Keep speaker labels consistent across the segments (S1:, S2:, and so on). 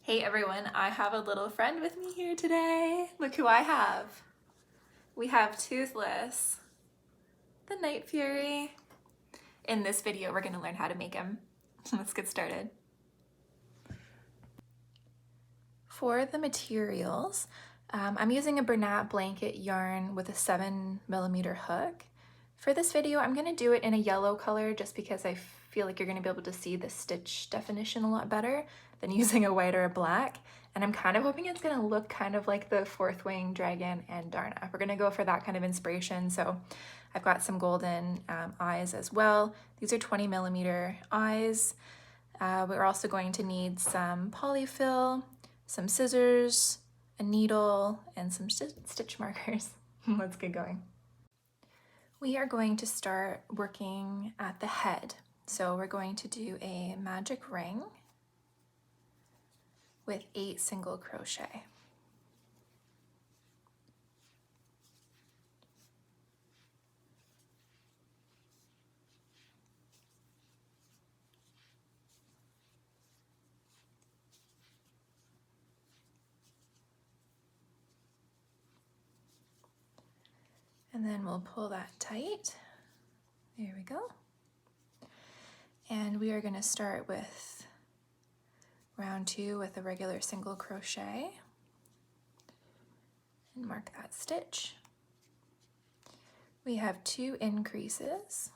S1: Hey everyone, I have a little friend with me here today. Look who I have. We have Toothless, the Night Fury. In this video, we're gonna learn how to make him. Let's get started. For the materials, I'm using a Bernat blanket yarn with a 7mm hook. For this video, I'm gonna do it in a yellow color just because I feel like you're gonna be able to see the stitch definition a lot better than using a white or a black. And I'm kind of hoping it's gonna look kind of like the Fourth Wing Dragon and Darna. We're gonna go for that kind of inspiration. So I've got some golden eyes as well. These are 20mm eyes. We're also going to need some polyfill, some scissors, a needle, and some stitch markers. Let's get going. We are going to start working at the head. So we're going to do a magic ring with 8 single crochet. And then we'll pull that tight. There we go. And we are going to start with round 2 with a regular single crochet and mark that stitch. We have 2 increases.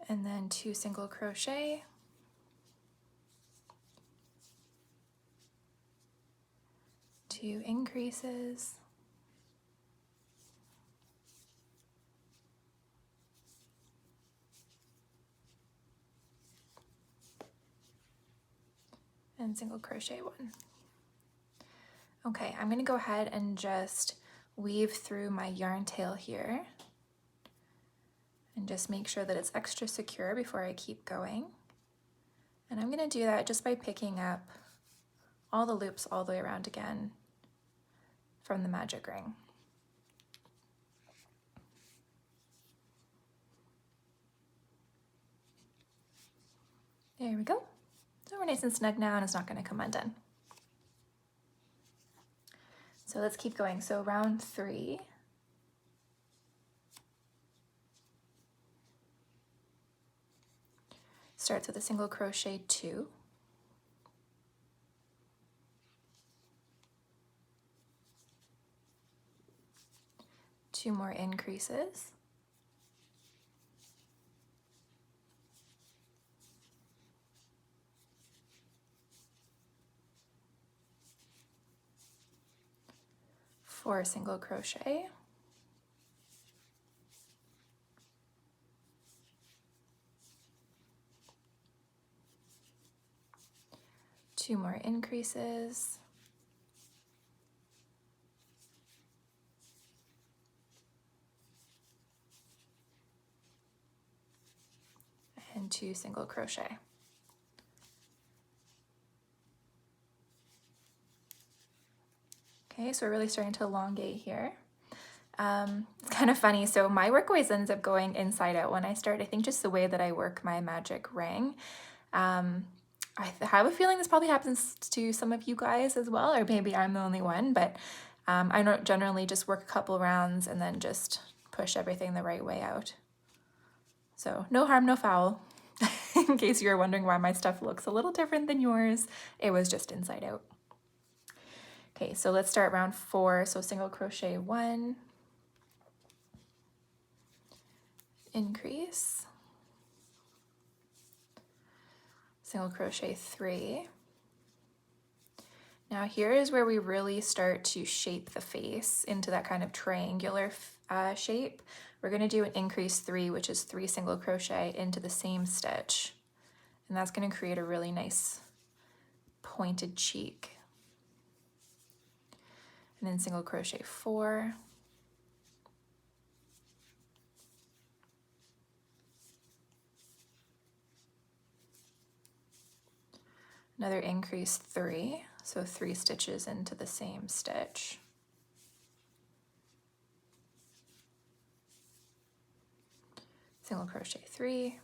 S1: And then 2 single crochet. 2 increases. And single crochet 1. Okay, I'm going to go ahead and just weave through my yarn tail here and just make sure that it's extra secure before I keep going. And I'm going to do that just by picking up all the loops all the way around again from the magic ring. There we go. So we're nice and snug now and it's not going to come undone. So let's keep going. So round 3. Starts with a single crochet 2. Two more increases. Four single crochet. Two more increases. And 2 single crochet. Okay, so we're really starting to elongate here. It's kind of funny, so my work always ends up going inside out when I start. I think just the way that I work my magic ring. I have a feeling this probably happens to some of you guys as well, or maybe I'm the only one, but I don't generally just work a couple rounds and then just push everything the right way out. So no harm, no foul. In case you were wondering why my stuff looks a little different than yours, it was just inside out. Okay, so let's start round 4. So single crochet 1, increase, single crochet 3. Now here is where we really start to shape the face into that kind of triangular shape. We're going to do an increase 3, which is 3 single crochet into the same stitch. And that's going to create a really nice pointed cheek. And then single crochet 4. Another increase 3, so 3 stitches into the same stitch. single crochet 3,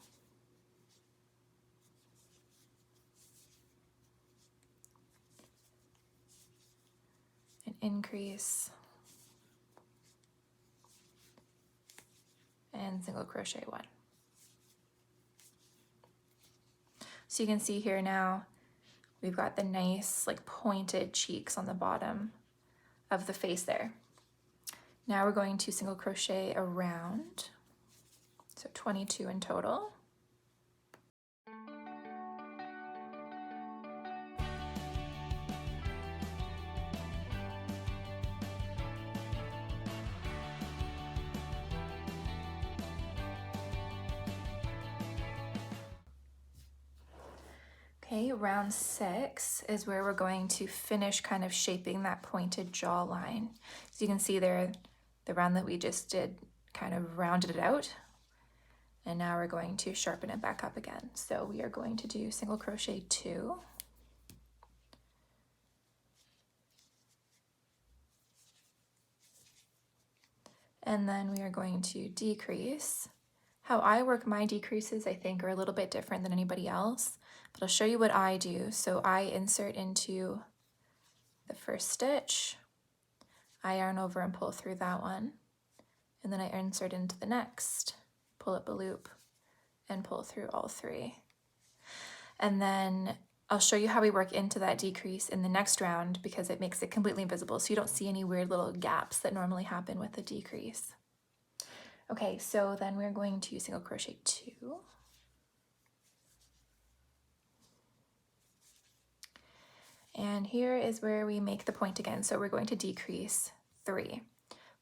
S1: an increase, and single crochet 1. So you can see here now we've got the nice like pointed cheeks on the bottom of the face there. Now we're going to single crochet around, so 22 in total. Okay, round 6 is where we're going to finish kind of shaping that pointed jawline. So you can see there, the round that we just did kind of rounded it out. And now we're going to sharpen it back up again. So we are going to do single crochet 2. And then we are going to decrease. How I work my decreases, I think, are a little bit different than anybody else, but I'll show you what I do. So I insert into the first stitch, I yarn over and pull through that one, and then I insert into the next, pull up a loop, and pull through all 3. And then I'll show you how we work into that decrease in the next round because it makes it completely invisible, so you don't see any weird little gaps that normally happen with the decrease. Okay, so then we're going to single crochet 2. And here is where we make the point again. So we're going to decrease 3.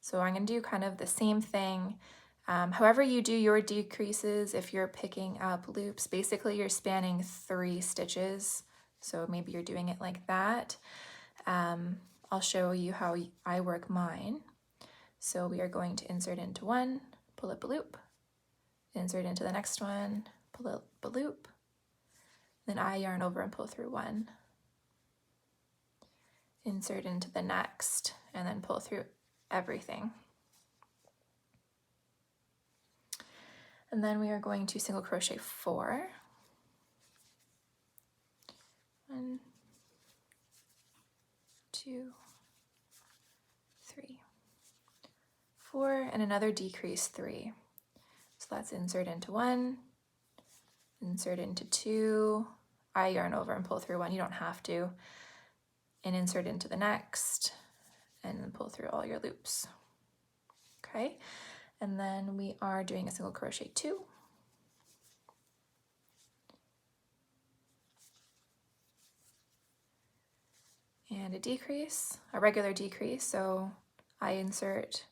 S1: So I'm going to do kind of the same thing. However you do your decreases, if you're picking up loops, basically you're spanning 3 stitches. So maybe you're doing it like that. I'll show you how I work mine. So we are going to insert into one, pull up a loop, insert into the next one, pull up a loop, then I yarn over and pull through one, insert into the next, and then pull through everything. And then we are going to single crochet 4. 1, 2, 3, 4, and another decrease 3. So let's insert into 1, insert into 2, I yarn over and pull through 1, you don't have to, and insert into the next, and then pull through all your loops. Okay, and then we are doing a single crochet 2. And a decrease, a regular decrease, so I insert,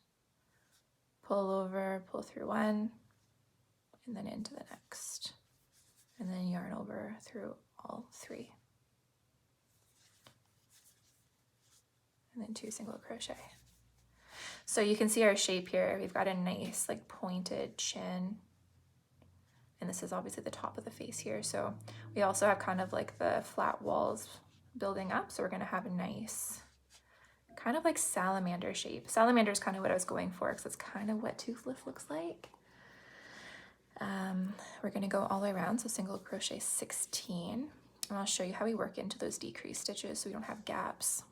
S1: pull over, pull through 1, and then into the next, and then yarn over through all 3, and then 2 single crochet. So you can see our shape here. We've got a nice like pointed chin, and this is obviously the top of the face here. So we also have kind of like the flat walls building up, so we're going to have a nice kind of like salamander shape. Salamander is kind of what I was going for because that's kind of what Toothless looks like. We're going to go all the way around, so single crochet 16, and I'll show you how we work into those decrease stitches so we don't have gaps.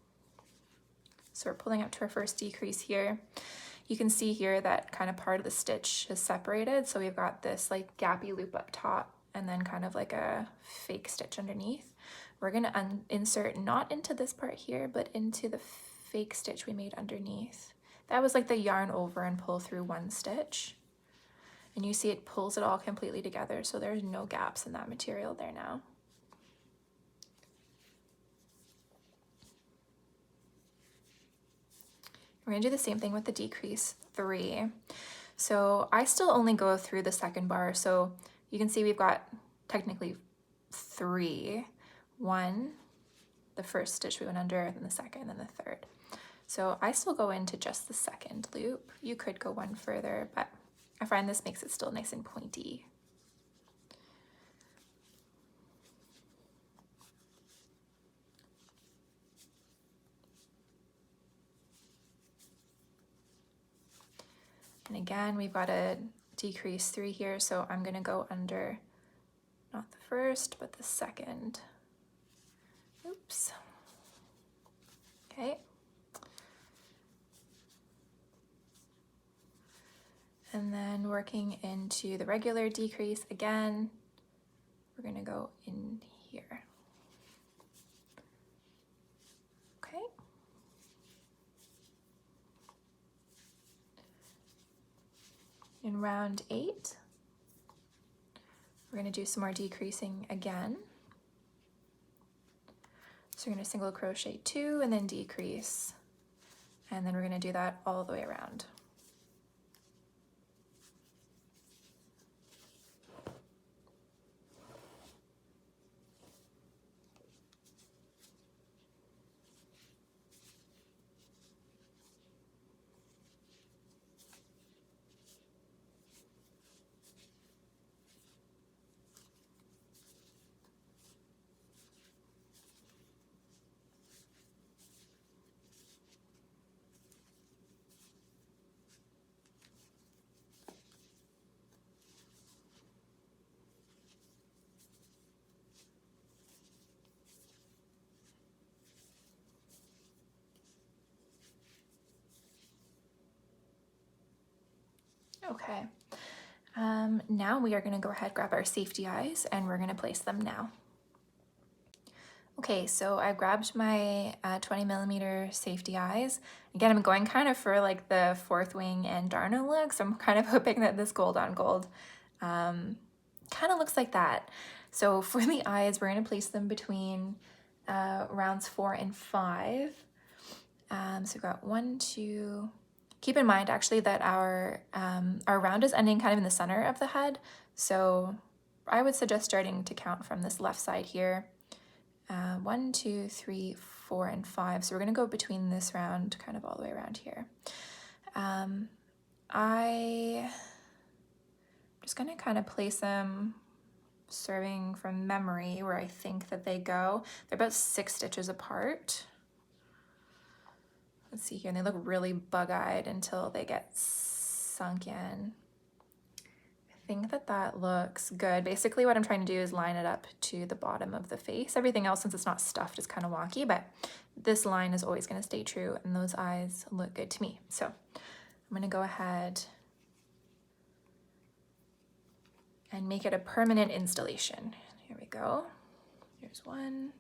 S1: So we're pulling up to our first decrease here. You can see here that kind of part of the stitch is separated, so we've got this like gappy loop up top and then kind of like a fake stitch underneath. We're going to insert not into this part here, but into the fake stitch we made underneath. That was like the yarn over and pull through 1 stitch. And you see it pulls it all completely together, so there's no gaps in that material there now. We're going to do the same thing with the decrease 3. So I still only go through the second bar, so you can see we've got technically 3. 1, the first stitch we went under, then the second, then the third. So I still go into just the second loop. You could go one further, but I find this makes it still nice and pointy. And again, we've got a decrease 3 here, so I'm gonna go under not the first, but the second. Oops. Okay. And then working into the regular decrease again, we're gonna go in here. Okay. In round 8, we're gonna do some more decreasing again. So we're gonna single crochet 2 and then decrease. And then we're gonna do that all the way around. Okay, now we are gonna go ahead, grab our safety eyes, and we're gonna place them now. Okay, so I grabbed my 20mm safety eyes. Again, I'm going kind of for like the fourth wing and darno look, so I'm kind of hoping that this gold on gold kind of looks like that. So for the eyes, we're gonna place them between rounds 4 and 5. So we've got 1, 2. Keep in mind actually that our round is ending kind of in the center of the head. So I would suggest starting to count from this left side here. 1, 2, 3, 4, and 5. So we're gonna go between this round kind of all the way around here. I'm just gonna kind of place them serving from memory where I think that they go. They're about 6 stitches apart. Let's see here, and they look really bug-eyed until they get sunk in. I think that that looks good. Basically what I'm trying to do is line it up to the bottom of the face. Everything else, since it's not stuffed, is kind of wonky, but this line is always going to stay true, and those eyes look good to me. So I'm going to go ahead and make it a permanent installation. Here we go. Here's one.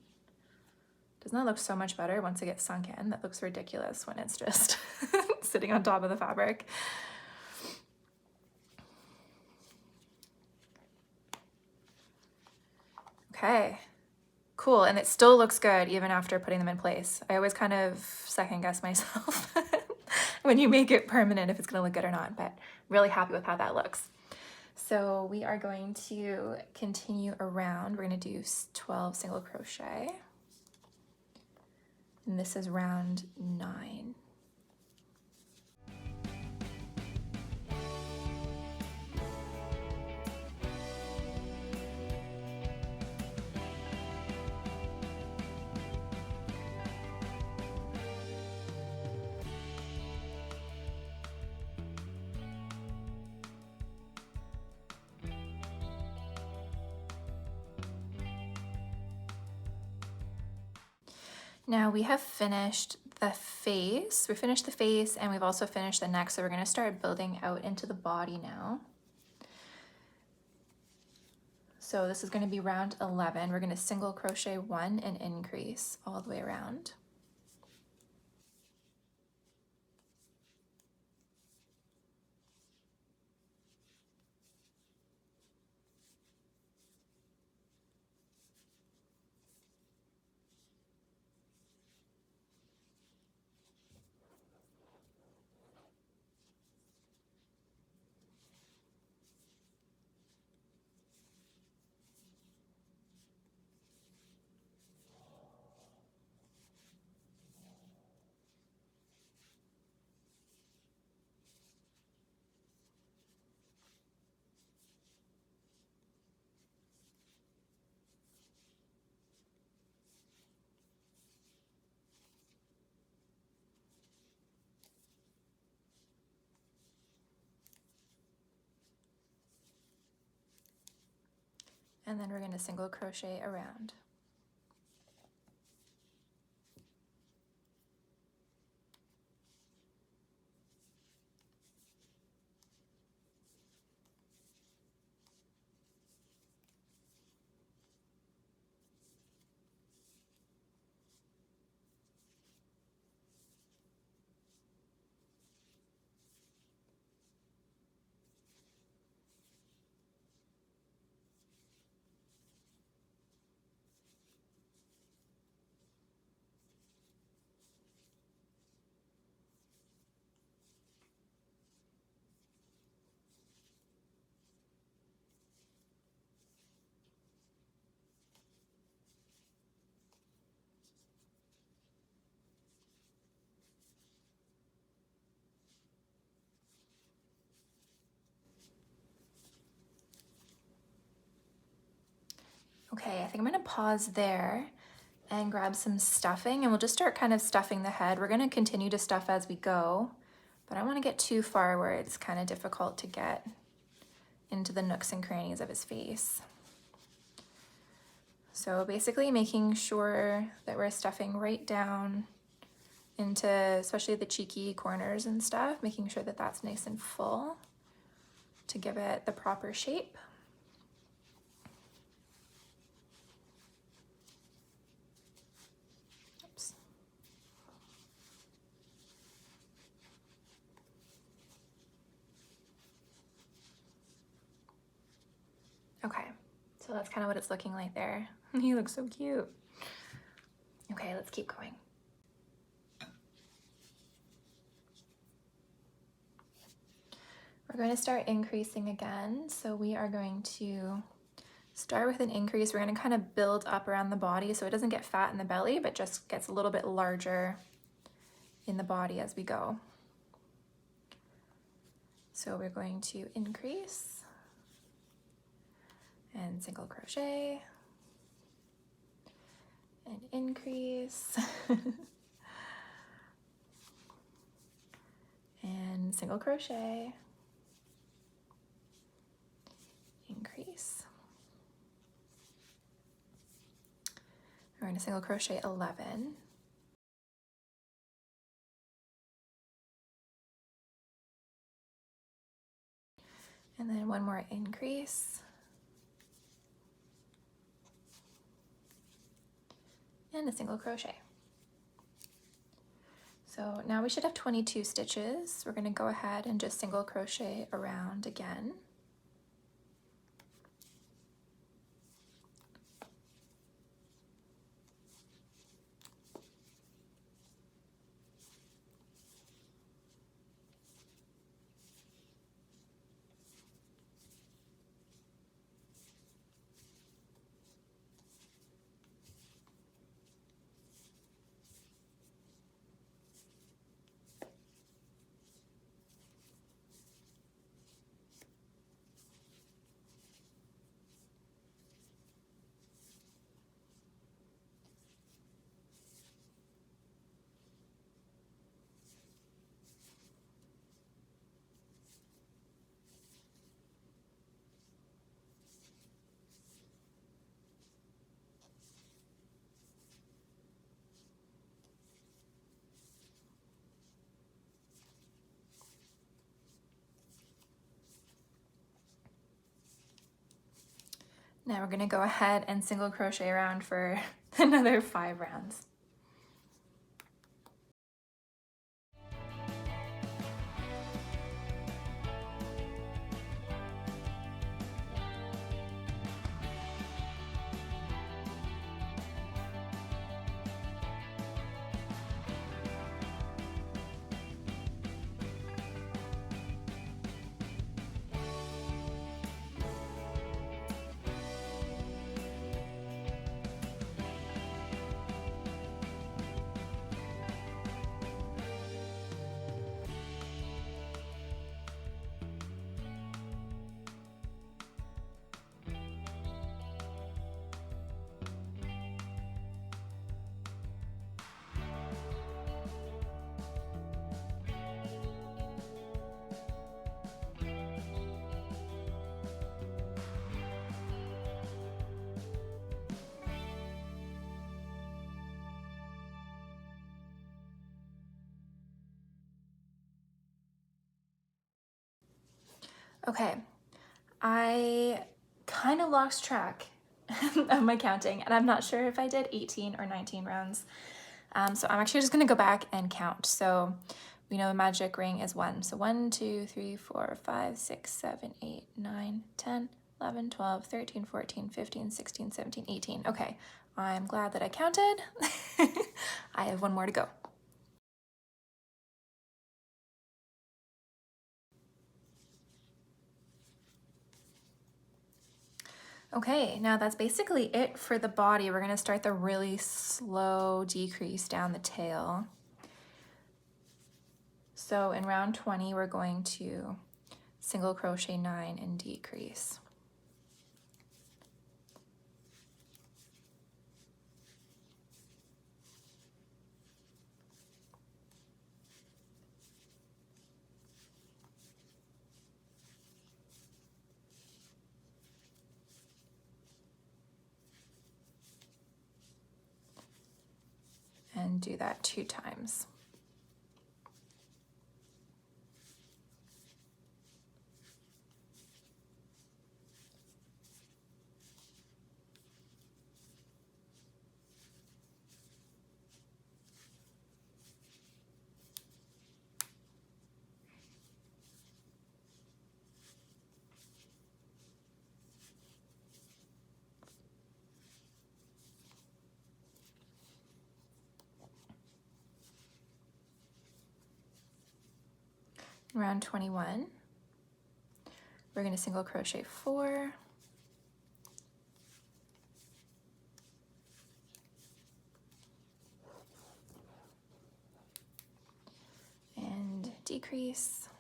S1: Doesn't that look so much better once it gets sunk in? That looks ridiculous when it's just sitting on top of the fabric. Okay, cool, and it still looks good even after putting them in place. I always kind of second guess myself when you make it permanent if it's gonna look good or not, but really happy with how that looks. So we are going to continue around. We're gonna do 12 single crochet. And this is round 9. Now we have finished the face. We finished the face and we've also finished the neck. So we're gonna start building out into the body now. So this is gonna be round 11. We're gonna single crochet 1 and increase all the way around. And then we're going to single crochet around. Okay, I think I'm gonna pause there and grab some stuffing, and we'll just start kind of stuffing the head. We're gonna continue to stuff as we go, but I don't wanna get too far where it's kind of difficult to get into the nooks and crannies of his face. So basically making sure that we're stuffing right down into especially the cheeky corners and stuff, making sure that that's nice and full to give it the proper shape. Oops. Okay, so that's kind of what it's looking like there. He looks so cute. Okay, let's keep going. We're going to start increasing again. So we are going to start with an increase. We're going to kind of build up around the body so it doesn't get fat in the belly, but just gets a little bit larger in the body as we go. So we're going to increase and single crochet and increase and single crochet, increase. We're going to single crochet 11. And then one more increase. And a single crochet. So now we should have 22 stitches. We're going to go ahead and just single crochet around again. Now we're going to go ahead and single crochet around for another 5 rounds. Okay, I kind of lost track of my counting, and I'm not sure if I did 18 or 19 rounds. So I'm actually just gonna go back and count. So we know the magic ring is 1. So 1, 2, 3, 4, 5, 6, 7, 8, 9, 10, 11, 12, 13, 14, 15, 16, 17, 18. Okay, I'm glad that I counted. I have 1 more to go. Okay, now that's basically it for the body. We're gonna start the really slow decrease down the tail. So in round 20, we're going to single crochet 9 and decrease. And do that 2 times. Round 21, we're going to single crochet 4, and decrease,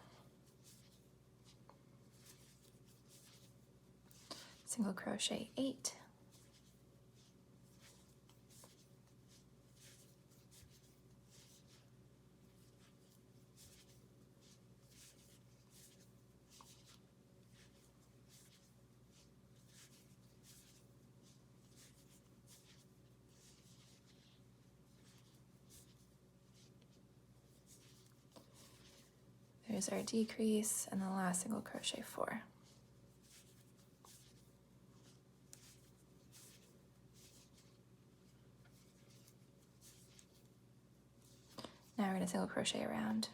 S1: single crochet 8, there's our decrease, and the last single crochet 4. Now we're going to single crochet around.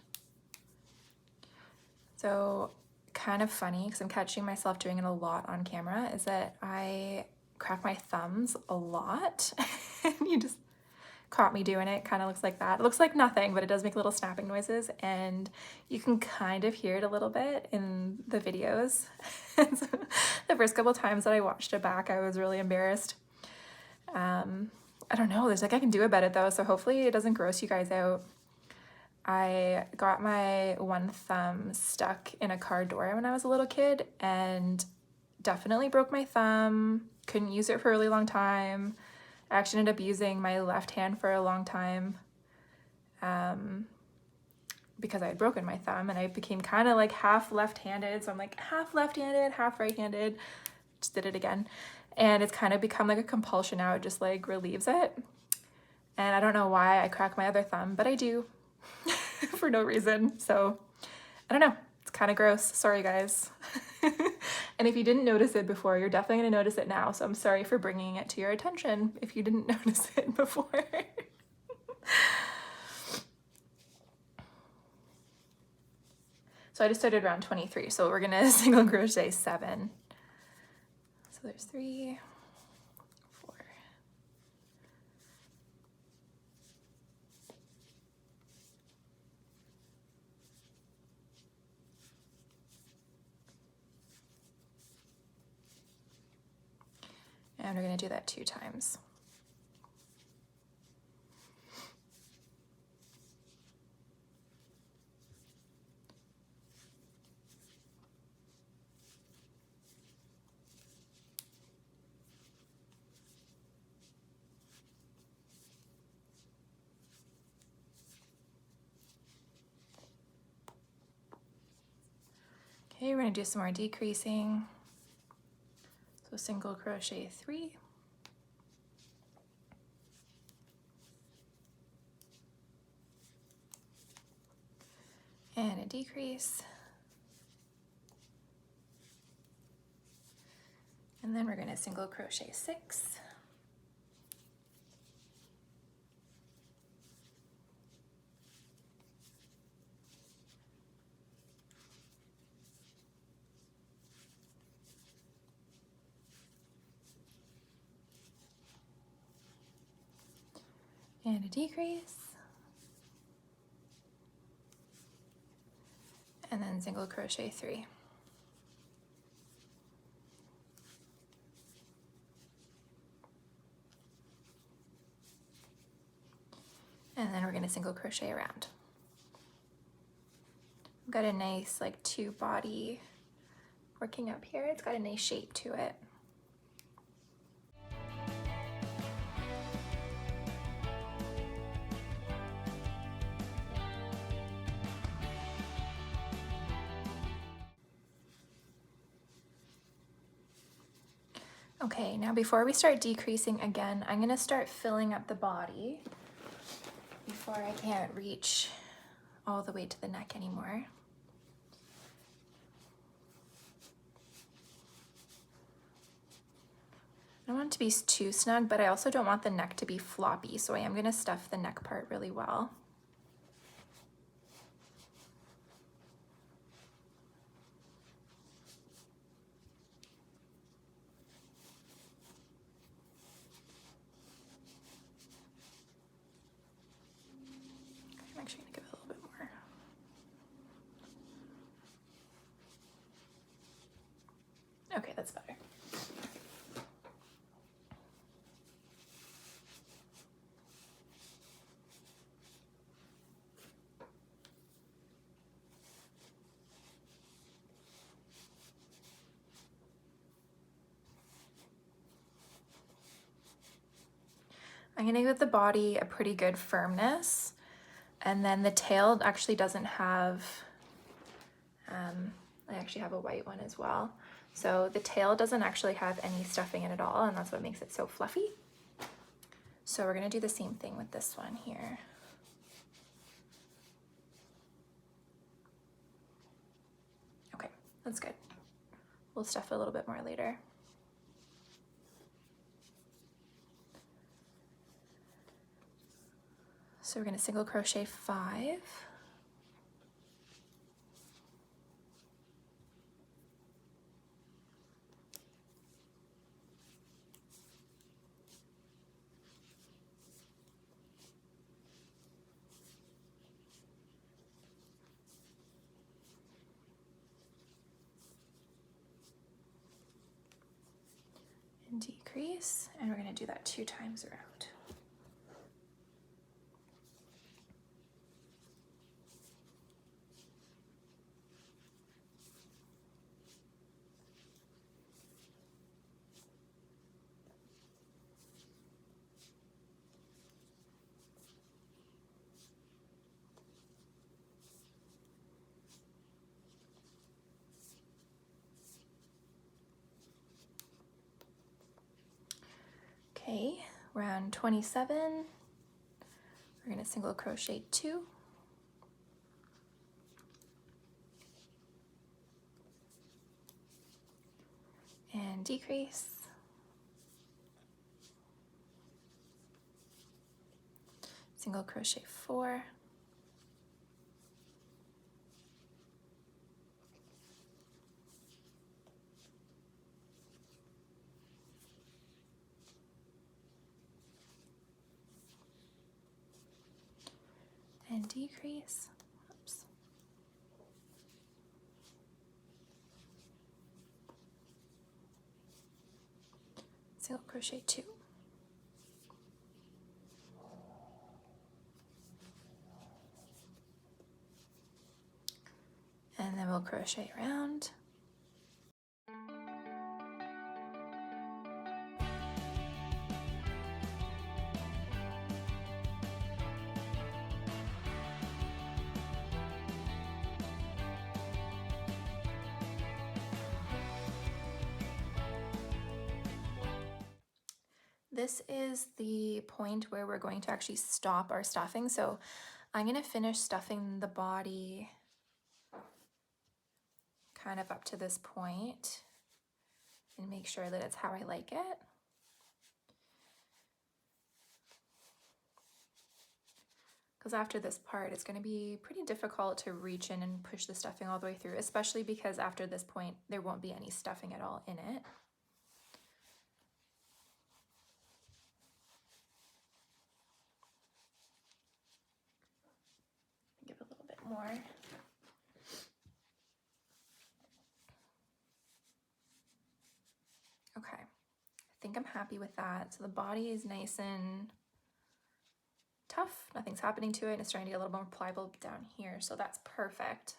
S1: So kind of funny, because I'm catching myself doing it a lot on camera, is that I crack my thumbs a lot. And you just caught me doing it. Kind of looks like that. It looks like nothing, but it does make little snapping noises, and you can kind of hear it a little bit in the videos. So the first couple times that I watched it back, I was really embarrassed. I don't know, there's like I can do about it though, so hopefully it doesn't gross you guys out. I got my one thumb stuck in a car door when I was a little kid and definitely broke my thumb. Couldn't use it for a really long time. I actually ended up using my left hand for a long time because I had broken my thumb, and I became kind of like half left-handed. So I'm like half left-handed, half right-handed. Just did it again. And it's kind of become like a compulsion now. It just like relieves it. And I don't know why I crack my other thumb, but I do. For no reason. So I don't know, it's kind of gross. Sorry guys. And if you didn't notice it before, you're definitely gonna notice it now. So I'm sorry for bringing it to your attention if you didn't notice it before. So I just started round 23. So we're gonna single crochet 7. So there's 3, 4, and we're gonna do that 2 times. Okay, we're gonna do some more decreasing. So single crochet 3, and a decrease, And then we're going to single crochet 6. And a decrease. And then single crochet 3. And then we're going to single crochet around. I've got a nice like 2 body working up here. It's got a nice shape to it. Okay, now before we start decreasing again, I'm gonna start filling up the body before I can't reach all the way to the neck anymore. I don't want it to be too snug, but I also don't want the neck to be floppy, so I am gonna stuff the neck part really well. I'm actually gonna give it a little bit more. Okay, that's better. I'm gonna give the body a pretty good firmness, and then the tail actually doesn't have, I actually have a white one as well. So the tail doesn't actually have any stuffing in it at all, and that's what makes it so fluffy. So we're gonna do the same thing with this one here. Okay, that's good. We'll stuff it a little bit more later. So we're gonna single crochet 5. And decrease, and we're gonna do that 2 times around. Okay, round 27, we're gonna single crochet 2. And decrease. Single crochet 4. And decrease. Oops. Single crochet 2. And then we'll crochet around. This is the point where we're going to actually stop our stuffing. So I'm going to finish stuffing the body kind of up to this point and make sure that it's how I like it. Because after this part, it's going to be pretty difficult to reach in and push the stuffing all the way through, especially because after this point, there won't be any stuffing at all in it. Give it a little bit more. Okay, I think I'm happy with that. So the body is nice and tough, nothing's happening to it, and it's starting to get a little more pliable down here, so that's perfect.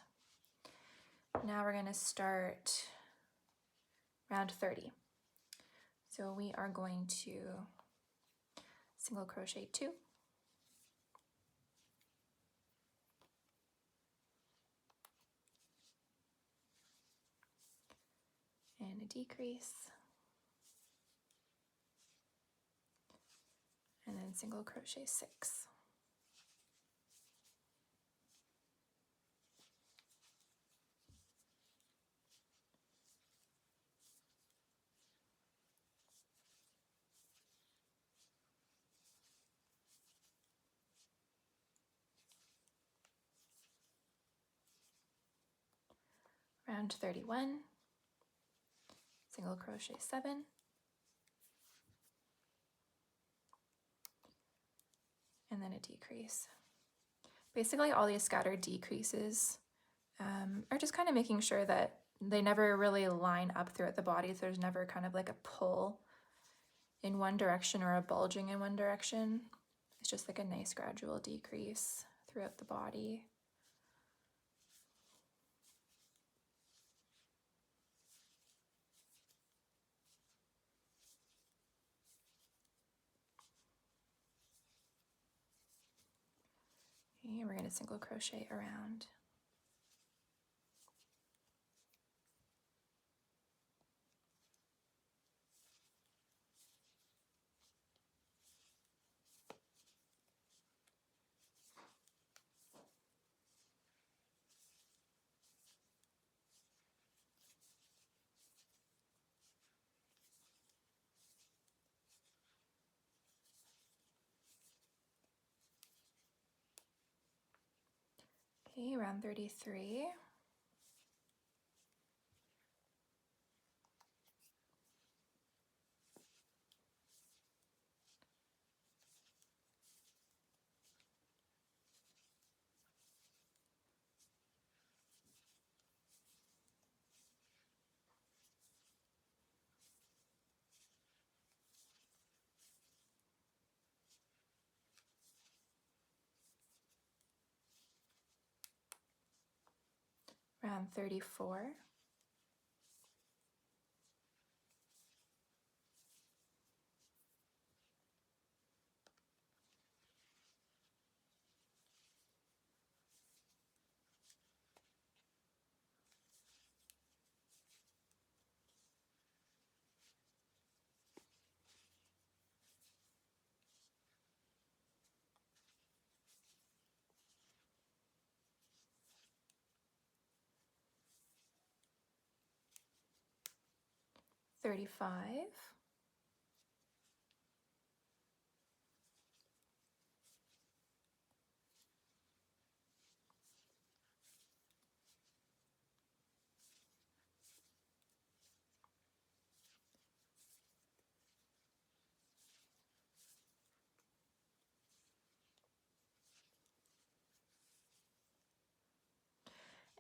S1: Now we're gonna start round 30. So we are going to single crochet 2, and a decrease, and then single crochet 6. Round 31, single crochet 7, and then a decrease. Basically all these scattered decreases are just kind of making sure that they never really line up throughout the body. So there's never kind of like a pull in one direction or a bulging in one direction. It's just like a nice gradual decrease throughout the body. Okay, we're going to single crochet around. Okay, round 33. Round 34. $35.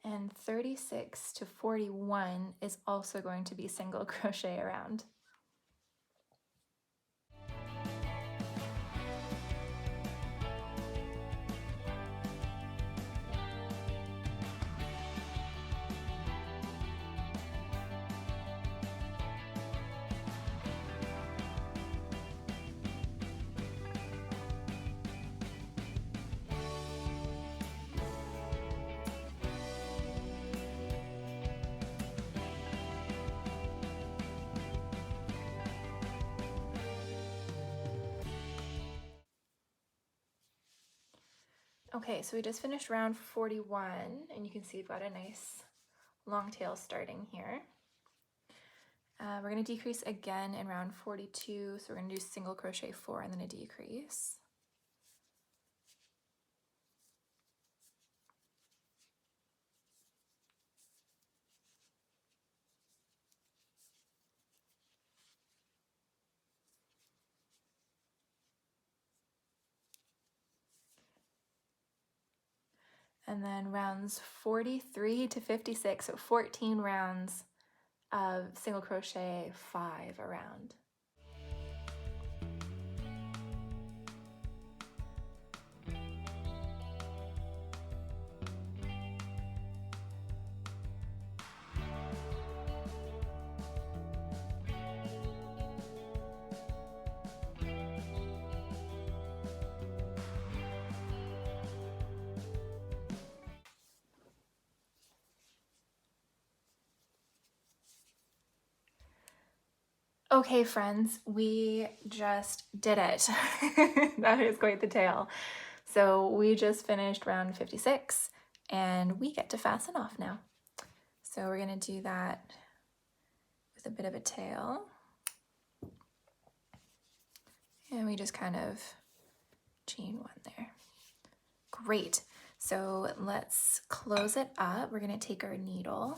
S1: And 36 to 41 is also going to be single crochet around. Okay, so we just finished round 41, and you can see we've got a nice long tail starting here. We're going to decrease again in round 42, so we're going to do single crochet 4 and then a decrease. And then rounds 43 to 56, so 14 rounds of single crochet 5 around. Okay, friends, we just did it. That is quite the tale. So we just finished round 56 and we get to fasten off now. So we're gonna do that with a bit of a tail. And we just kind of chain one there. Great. So let's close it up. We're gonna take our needle.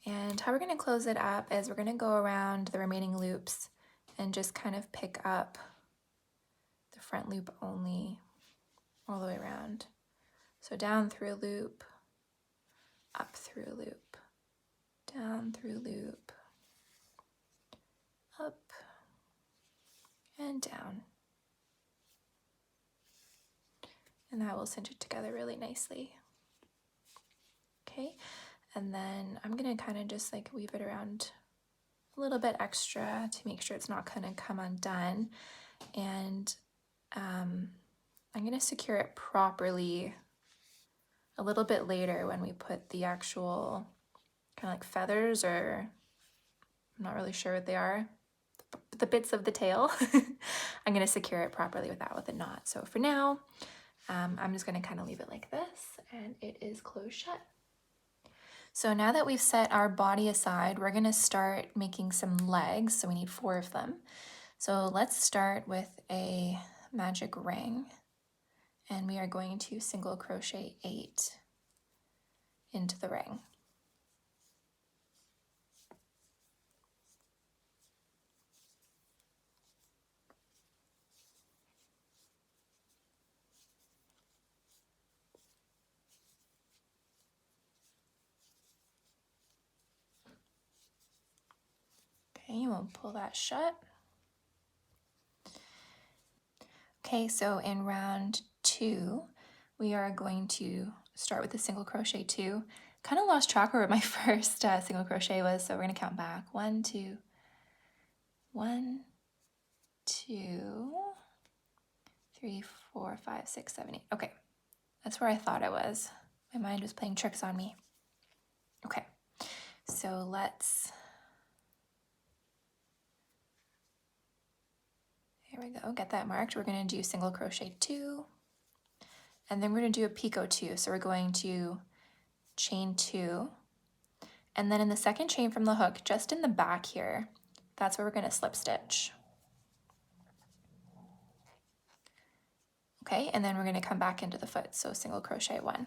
S1: And how we're gonna close it up is we're gonna go around the remaining loops and just kind of pick up the front loop only all the way around. So down through a loop, up through a loop, down through a loop, up and down. And that will cinch it together really nicely. Okay, and then I'm gonna kind of just like weave it around a little bit extra to make sure it's not gonna come undone. And I'm gonna secure it properly a little bit later when we put the actual kind of like feathers, or I'm not really sure what they are, the bits of the tail. I'm gonna secure it properly with a knot. So for now, I'm just gonna kind of leave it like this and it is closed shut. So now that we've set our body aside, we're gonna start making some legs. So we need 4 of them. So let's start with a magic ring, and we are going to single crochet 8 into the ring. Okay, we'll pull that shut. Okay, so in round 2, we are going to start with a single crochet 2. Kind of lost track of what my first single crochet was, so we're gonna count back. 1, 2, 1, 2, 3, 4, 5, 6, 7, 8. Okay, that's where I thought I was. My mind was playing tricks on me. Okay, so let's, here we go, get that marked. We're gonna do single crochet 2, and then we're gonna do a picot 2. So we're going to chain 2, and then in the second chain from the hook, just in the back here, that's where we're gonna slip stitch. Okay, and then we're gonna come back into the foot, so single crochet 1.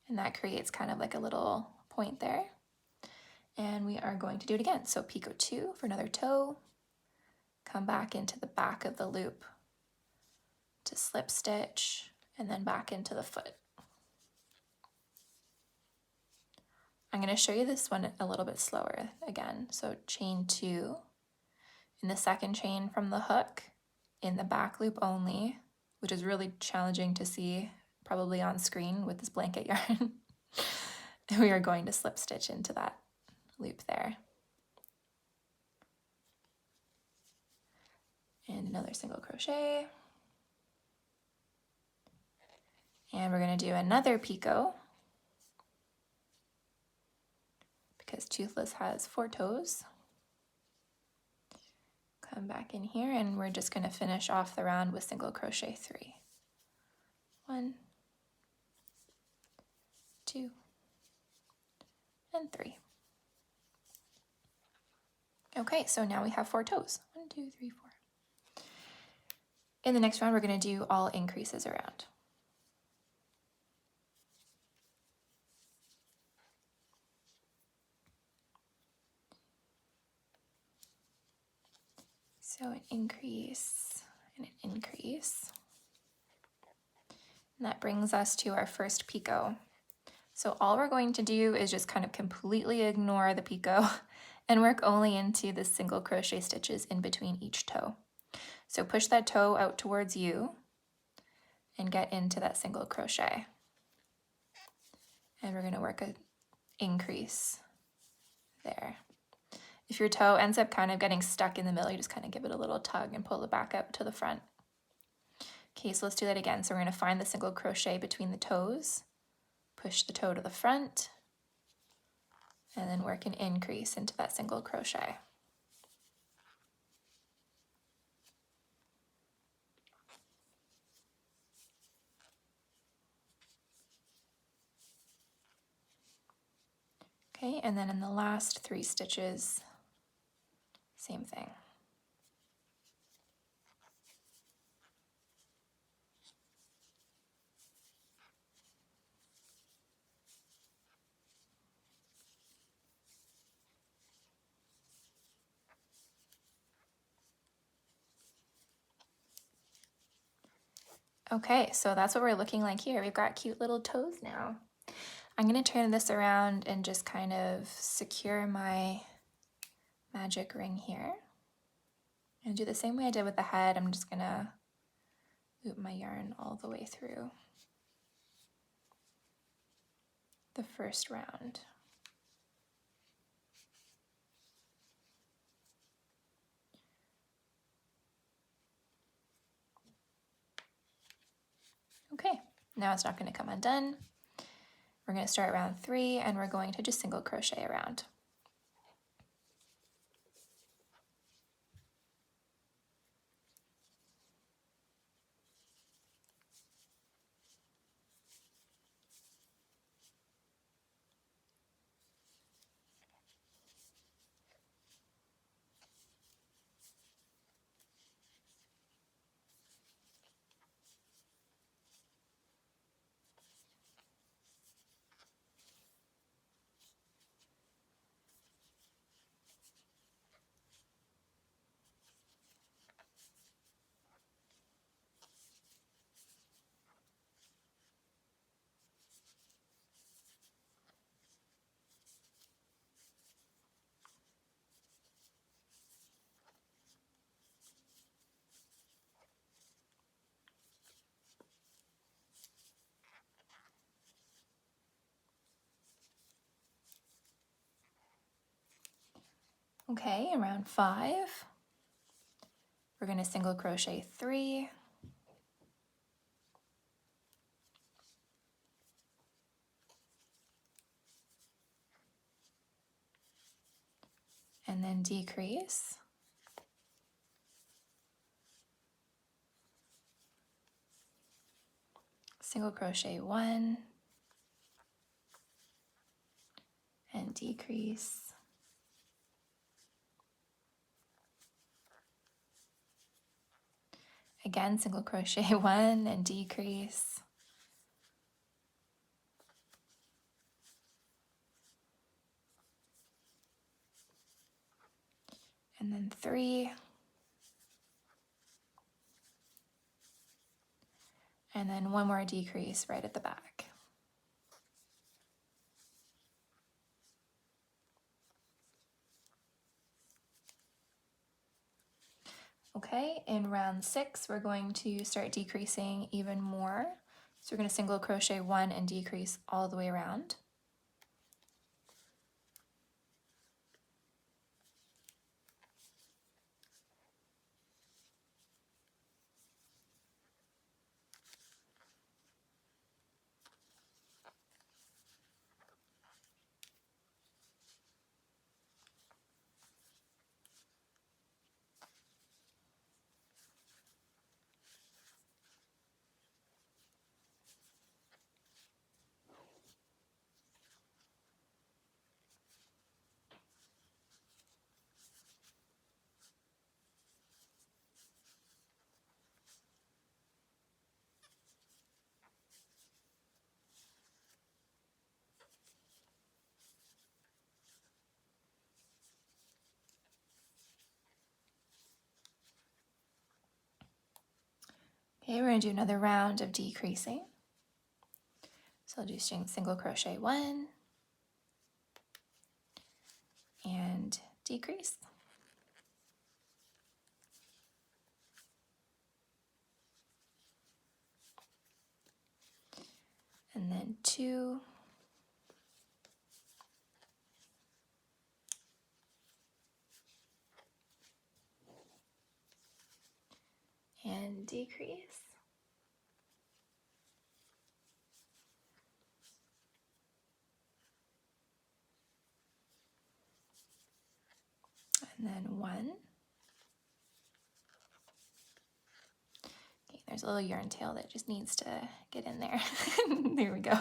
S1: And that creates kind of like a little point there. And we are going to do it again. So picot 2 for another toe, come back into the back of the loop to slip stitch, and then back into the foot. I'm going to show you this one a little bit slower again. So chain 2 in the second chain from the hook in the back loop only, which is really challenging to see probably on screen with this blanket yarn. And we are going to slip stitch into that loop there. And another single crochet. And we're going to do another picot because Toothless has 4 toes. Come back in here and we're just going to finish off the round with single crochet 3. 1, 2, and 3. Okay, so now we have 4 toes. 1, 2, 3, 4. In the next round, we're going to do all increases around. So an increase and an increase. And that brings us to our first picot. So all we're going to do is just kind of completely ignore the picot and work only into the single crochet stitches in between each toe. So push that toe out towards you and get into that single crochet. And we're going to work an increase there. If your toe ends up kind of getting stuck in the middle, you just kind of give it a little tug and pull it back up to the front. Okay, so let's do that again. So we're going to find the single crochet between the toes, push the toe to the front, and then work an increase into that single crochet. Okay, and then in the last 3 stitches, same thing. Okay, so that's what we're looking like here. We've got cute little toes now. I'm going to turn this around and just kind of secure my magic ring here. And do the same way I did with the head. I'm just going to loop my yarn all the way through the first round. Okay, now it's not going to come undone. We're going to start round 3 and we're going to just single crochet around. Okay, in round 5, we're going to single crochet 3, and then decrease, single crochet 1, and decrease, again single crochet 1 and decrease, and then 3, and then 1 more decrease right at the back. Okay, in round 6, we're going to start decreasing even more. So we're going to single crochet 1 and decrease all the way around. Okay, we're going to do another round of decreasing. So I'll do single crochet 1 and decrease. And then 2. And decrease. And then 1. Okay, there's a little yarn tail that just needs to get in there. There we go.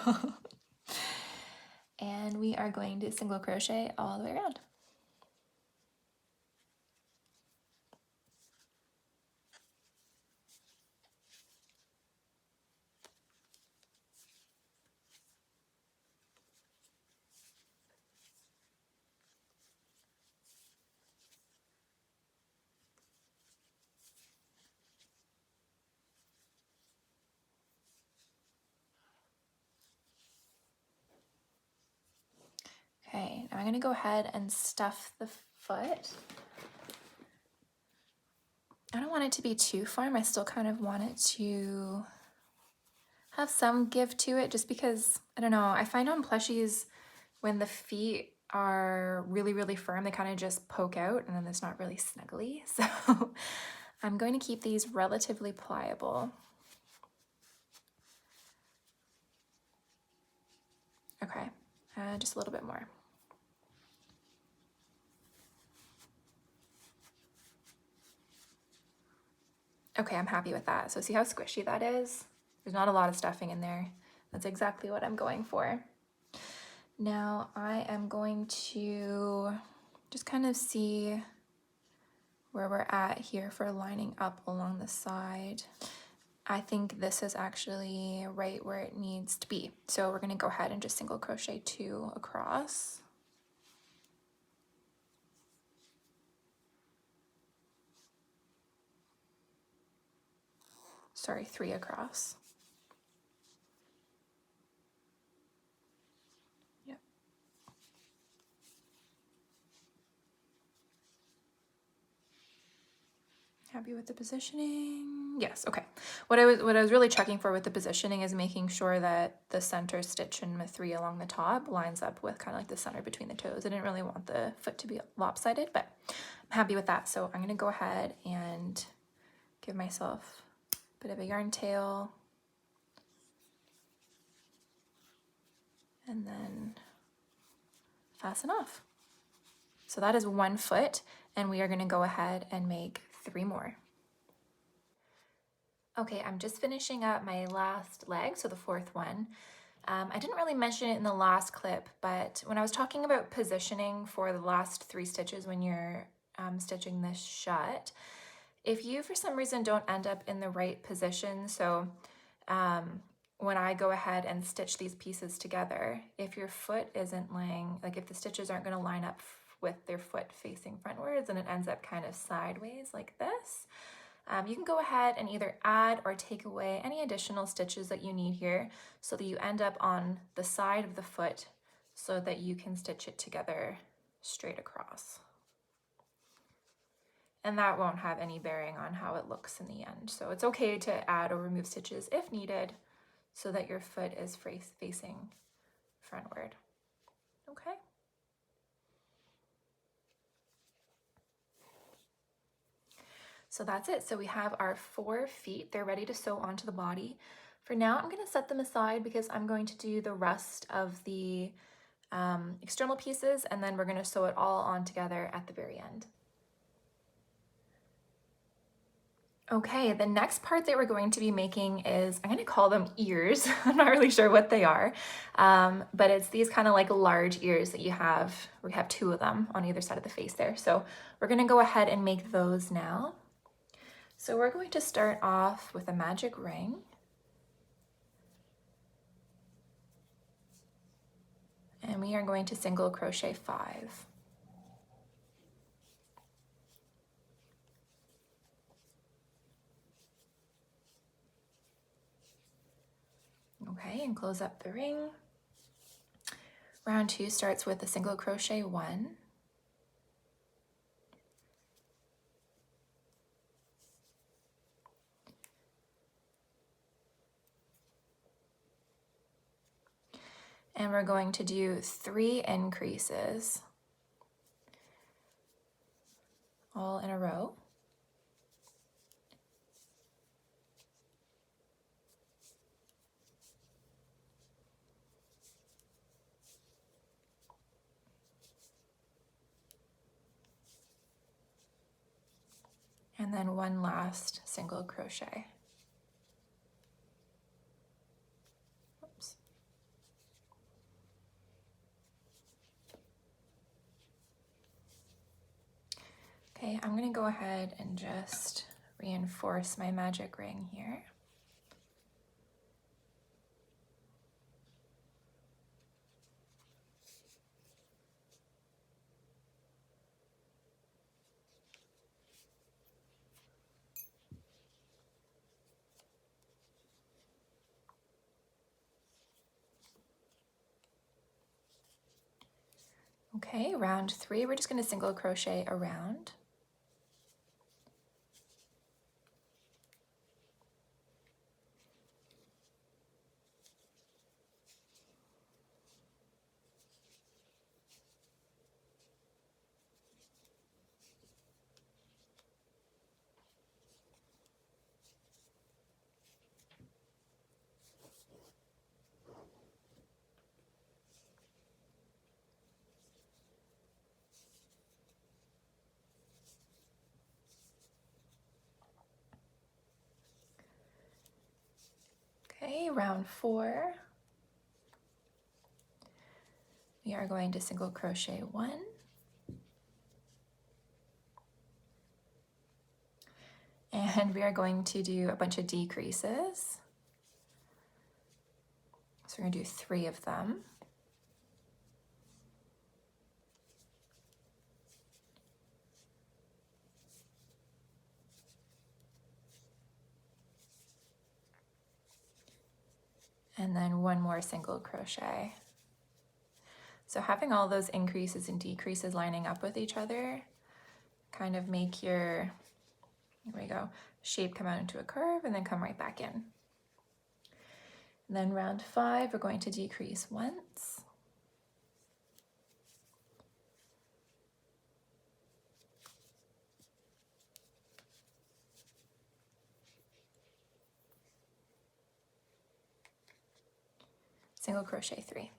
S1: And we are going to single crochet all the way around. Okay, now I'm going to go ahead and stuff the foot. I don't want it to be too firm. I still kind of want it to have some give to it just because, I don't know, I find on plushies when the feet are really, really firm, they kind of just poke out and then it's not really snuggly. So I'm going to keep these relatively pliable. Okay, just a little bit more. Okay, I'm happy with that. So see how squishy that is? There's not a lot of stuffing in there. That's exactly what I'm going for. Now I am going to just kind of see where we're at here for lining up along the side. I think this is actually right where it needs to be. So we're gonna go ahead and just single crochet 2 across. Sorry, 3 across. Yep. Happy with the positioning? Yes, okay. What I was really checking for with the positioning is making sure that the center stitch in the 3 along the top lines up with kind of like the center between the toes. I didn't really want the foot to be lopsided, but I'm happy with that. So I'm gonna go ahead and give myself a bit of a yarn tail. And then fasten off. So that is 1 foot, and we are gonna go ahead and make 3 more. Okay, I'm just finishing up my last leg, so the 4th one. I didn't really mention it in the last clip, but when I was talking about positioning for the last 3 stitches when you're stitching this shut, if you for some reason don't end up in the right position, so when I go ahead and stitch these pieces together, if your foot isn't laying, like if the stitches aren't going to line up with their foot facing frontwards and it ends up kind of sideways like this, you can go ahead and either add or take away any additional stitches that you need here so that you end up on the side of the foot so that you can stitch it together straight across. And that won't have any bearing on how it looks in the end. So it's okay to add or remove stitches if needed so that your foot is facing frontward. Okay. So that's it. So we have our 4 feet. They're ready to sew onto the body. For now, I'm going to set them aside because I'm going to do the rest of the external pieces, and then we're going to sew it all on together at the very end. Okay, the next part that we're going to be making is, I'm going to call them ears. I'm not really sure what they are, but it's these kind of like large ears that you have. We have 2 of them on either side of the face there. So we're going to go ahead and make those now. So we're going to start off with a magic ring. And we are going to single crochet 5. Okay, and close up the ring. Round 2 starts with a single crochet 1. And we're going to do 3 increases all in a row. And then 1 last single crochet. Oops. Okay, I'm going to go ahead and just reinforce my magic ring here. Okay, round 3, we're just going to single crochet around. Okay, round 4, we are going to single crochet 1. And we are going to do a bunch of decreases. So we're going to do 3 of them. And then 1 more single crochet. So having all those increases and decreases lining up with each other kind of make your, here we go, shape come out into a curve and then come right back in. And then round 5, we're going to decrease once. Single crochet 3.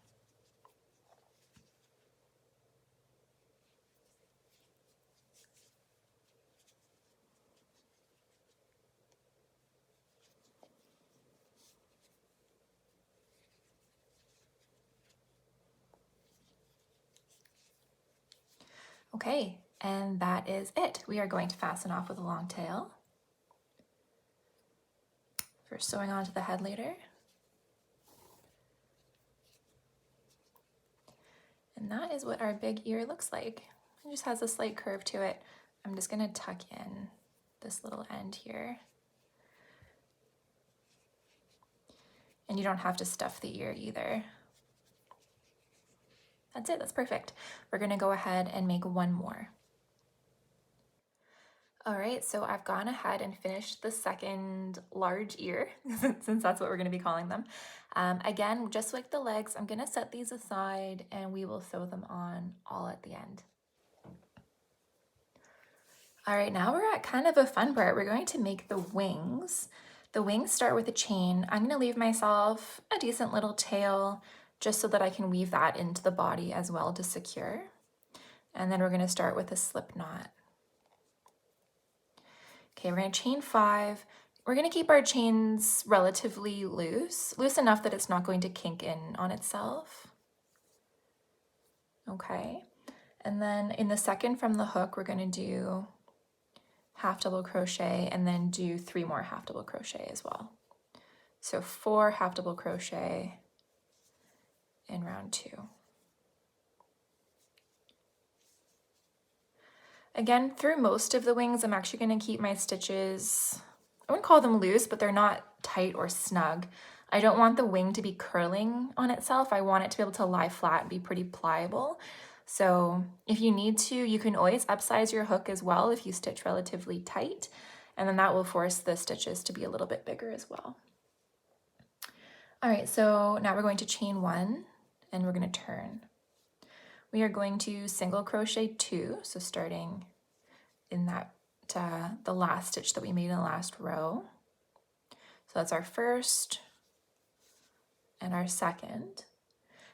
S1: Okay, and that is it. We are going to fasten off with a long tail. First sewing onto the head later. And that is what our big ear looks like. It just has a slight curve to it. I'm just gonna tuck in this little end here. And you don't have to stuff the ear either. That's it, that's perfect. We're gonna go ahead and make 1 more. All right, so I've gone ahead and finished the second large ear, since that's what we're gonna be calling them. Again, just like the legs, I'm gonna set these aside and we will sew them on all at the end. All right, now we're at kind of a fun part. We're going to make the wings. The wings start with a chain. I'm gonna leave myself a decent little tail just so that I can weave that into the body as well to secure. And then we're gonna start with a slip knot. Okay, we're gonna chain 5. We're gonna keep our chains relatively loose enough that it's not going to kink in on itself. Okay, and then in the second from the hook, we're gonna do half double crochet and then do 3 more half double crochet as well. So 4 half double crochet in round 2. Again, through most of the wings, I'm actually going to keep my stitches, I wouldn't call them loose, but they're not tight or snug. I don't want the wing to be curling on itself. I want it to be able to lie flat and be pretty pliable. So if you need to, you can always upsize your hook as well if you stitch relatively tight, and then that will force the stitches to be a little bit bigger as well. All right, so now we're going to chain 1 and we're going to turn. We are going to single crochet 2, so starting in that the last stitch that we made in the last row. So that's our first and our second.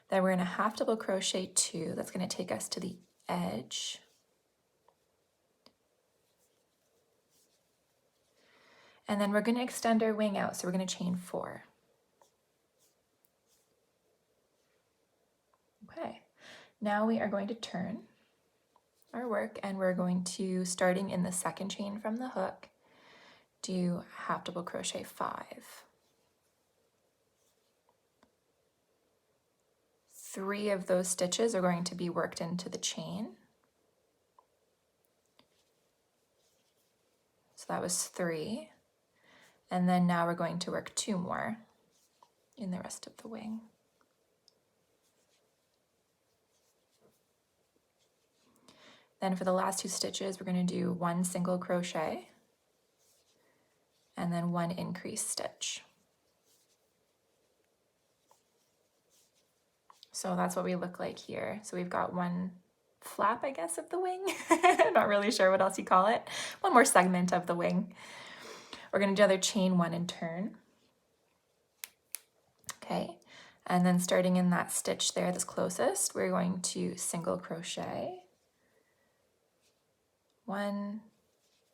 S1: Then we're going to half double crochet 2. That's going to take us to the edge. And then we're going to extend our wing out, so we're going to chain 4. Okay, now we are going to turn our work, and we're going to, starting in the second chain from the hook, do half double crochet 5. 3 of those stitches are going to be worked into the chain. So that was 3. And then now we're going to work 2 more in the rest of the wing. Then for the last 2 stitches, we're going to do 1 single crochet and then 1 increased stitch. So that's what we look like here. So we've got 1 flap, I guess, of the wing. Not really sure what else you call it. 1 more segment of the wing. We're going to do another chain 1 and turn. Okay, and then starting in that stitch there that's closest, we're going to single crochet. 1,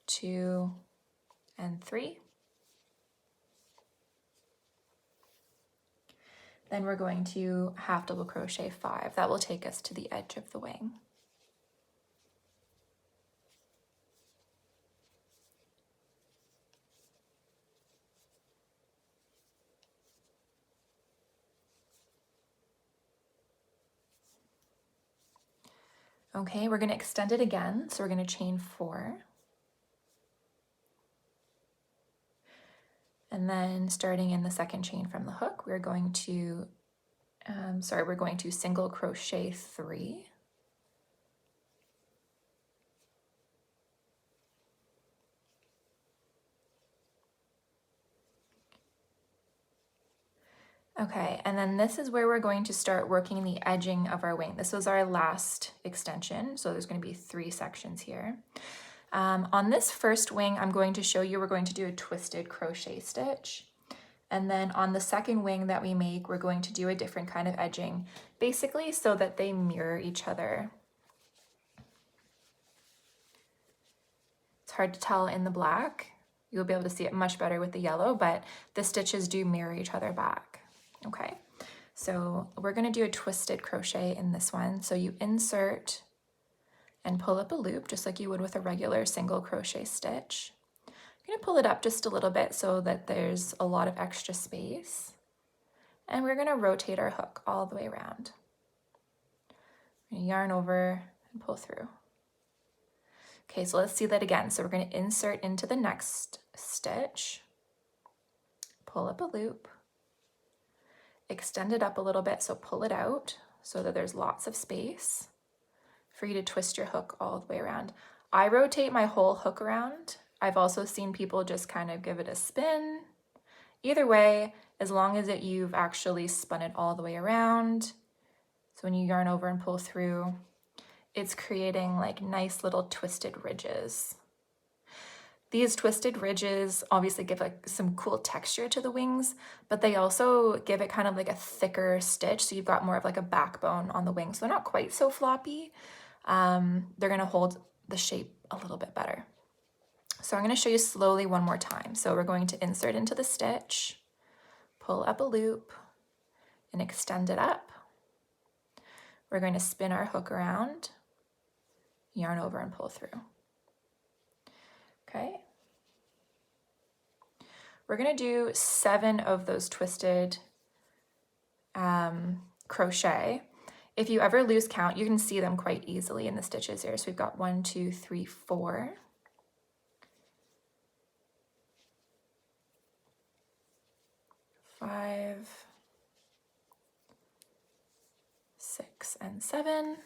S1: 2, and 3. Then we're going to half double crochet 5. That will take us to the edge of the wing. Okay, we're going to extend it again, so we're going to chain 4. And then starting in the second chain from the hook, we're going to, we're going to single crochet 3. Okay, and then this is where we're going to start working the edging of our wing. This was our last extension, so there's going to be 3 sections here. On this first wing, I'm going to show you we're going to do a twisted crochet stitch. And then on the second wing that we make, we're going to do a different kind of edging, basically so that they mirror each other. It's hard to tell in the black. You'll be able to see it much better with the yellow, but the stitches do mirror each other back. Okay, so we're going to do a twisted crochet in this one. So you insert and pull up a loop just like you would with a regular single crochet stitch. I'm going to pull it up just a little bit so that there's a lot of extra space. And we're going to rotate our hook all the way around. We're going to yarn over and pull through. Okay, so let's see that again. So we're going to insert into the next stitch, pull up a loop, extend it up a little bit, so pull it out so that there's lots of space for you to twist your hook all the way around. I rotate my whole hook around. I've also seen people just kind of give it a spin. Either way, as long as you've actually spun it all the way around. So when you yarn over and pull through, it's creating like nice little twisted ridges. These twisted ridges obviously give like some cool texture to the wings, but they also give it kind of like a thicker stitch, so you've got more of like a backbone on the wings. So they're not quite so floppy. They're gonna hold the shape a little bit better. So I'm gonna show you slowly one more time. So we're going to insert into the stitch, pull up a loop, and extend it up. We're going to spin our hook around, yarn over and pull through. Okay. We're going to do 7 of those twisted crochet. If you ever lose count, you can see them quite easily in the stitches here. So we've got 1, 2, 3, 4. 5, 6, and 7.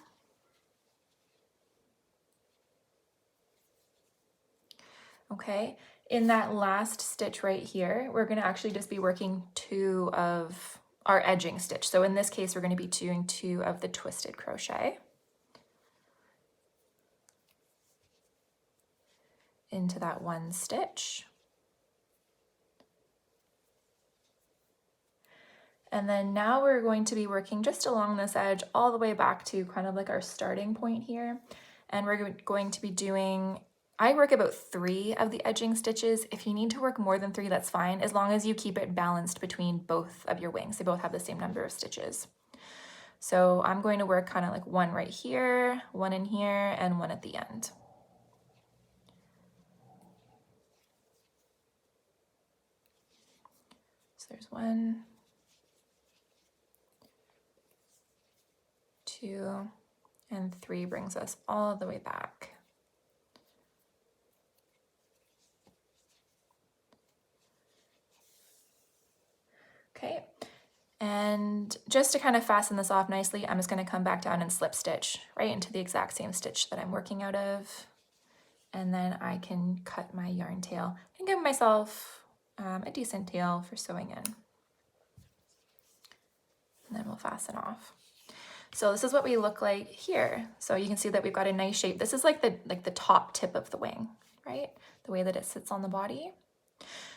S1: Okay, in that last stitch right here, we're going to actually just be working 2 of our edging stitch. So in this case, we're going to be doing 2 of the twisted crochet into that one stitch. And then now we're going to be working just along this edge all the way back to kind of like our starting point here. And we're going to be doing, I work about 3 of the edging stitches. If you need to work more than 3, that's fine, as long as you keep it balanced between both of your wings. They both have the same number of stitches. So I'm going to work kind of like 1 right here, 1 in here, and 1 at the end. So there's 1, 2, and 3 brings us all the way back. Okay, and just to kind of fasten this off nicely, I'm just going to come back down and slip stitch right into the exact same stitch that I'm working out of. And then I can cut my yarn tail and give myself a decent tail for sewing in. And then we'll fasten off. So this is what we look like here. So you can see that we've got a nice shape. This is like the top tip of the wing, right? The way that it sits on the body.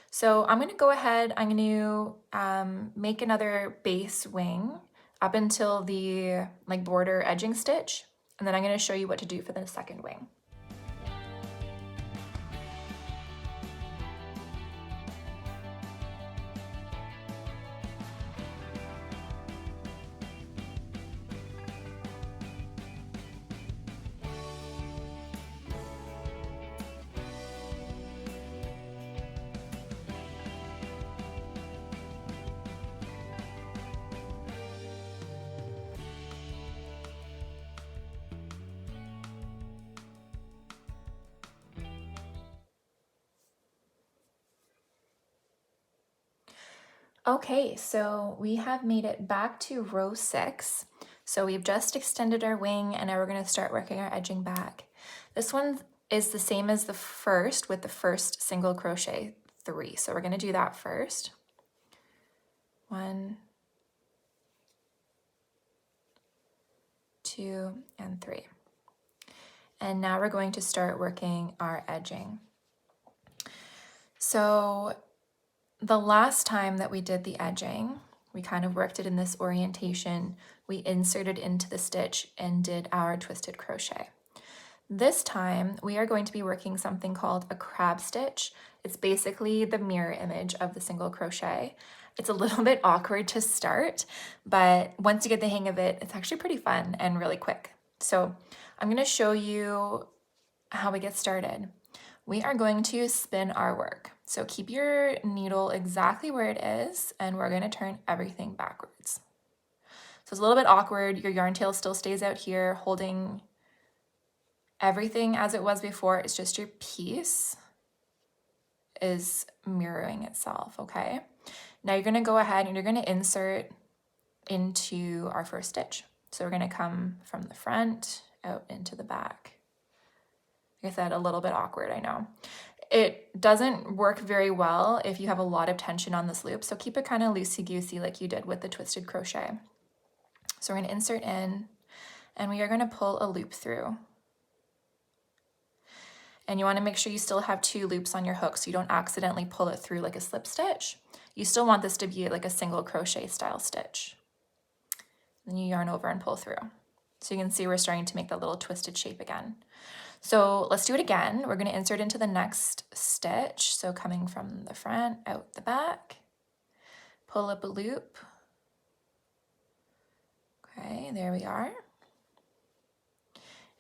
S1: So I'm going to go ahead, I'm going to make another base wing up until the like border edging stitch, and then I'm going to show you what to do for the second wing. Okay, so we have made it back to row 6. So we've just extended our wing and now we're going to start working our edging back. This one is the same as the first with the first single crochet 3. So we're going to do that first. 1, 2, and 3. And now we're going to start working our edging. So the last time that we did the edging, we kind of worked it in this orientation. We inserted into the stitch and did our twisted crochet. This time we are going to be working something called a crab stitch. It's basically the mirror image of the single crochet. It's a little bit awkward to start, but once you get the hang of it, it's actually pretty fun and really quick. So I'm going to show you how we get started. We are going to spin our work. So keep your needle exactly where it is, and we're going to turn everything backwards. So it's a little bit awkward. Your yarn tail still stays out here holding everything as it was before. It's just your piece is mirroring itself, okay? Now you're going to go ahead and you're going to insert into our first stitch. So we're going to come from the front out into the back. Like I said, a little bit awkward, I know. It doesn't work very well if you have a lot of tension on this loop, so keep it kind of loosey-goosey like you did with the twisted crochet. So we're going to insert in, and we are going to pull a loop through. And you want to make sure you still have 2 loops on your hook so you don't accidentally pull it through like a slip stitch. You still want this to be like a single crochet style stitch. Then you yarn over and pull through. So you can see we're starting to make that little twisted shape again. So let's do it again. We're going to insert into the next stitch. So coming from the front, out the back, pull up a loop. Okay, there we are.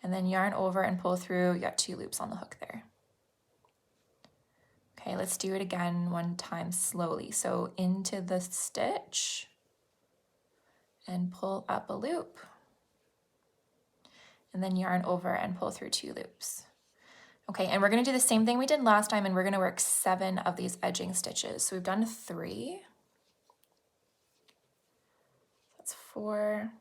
S1: And then yarn over and pull through. You got 2 loops on the hook there. Okay, let's do it again one time slowly. So into the stitch and pull up a loop. And then yarn over and pull through 2 loops. Okay, and we're going to do the same thing we did last time, and we're going to work 7 of these edging stitches. So we've done 3. 4,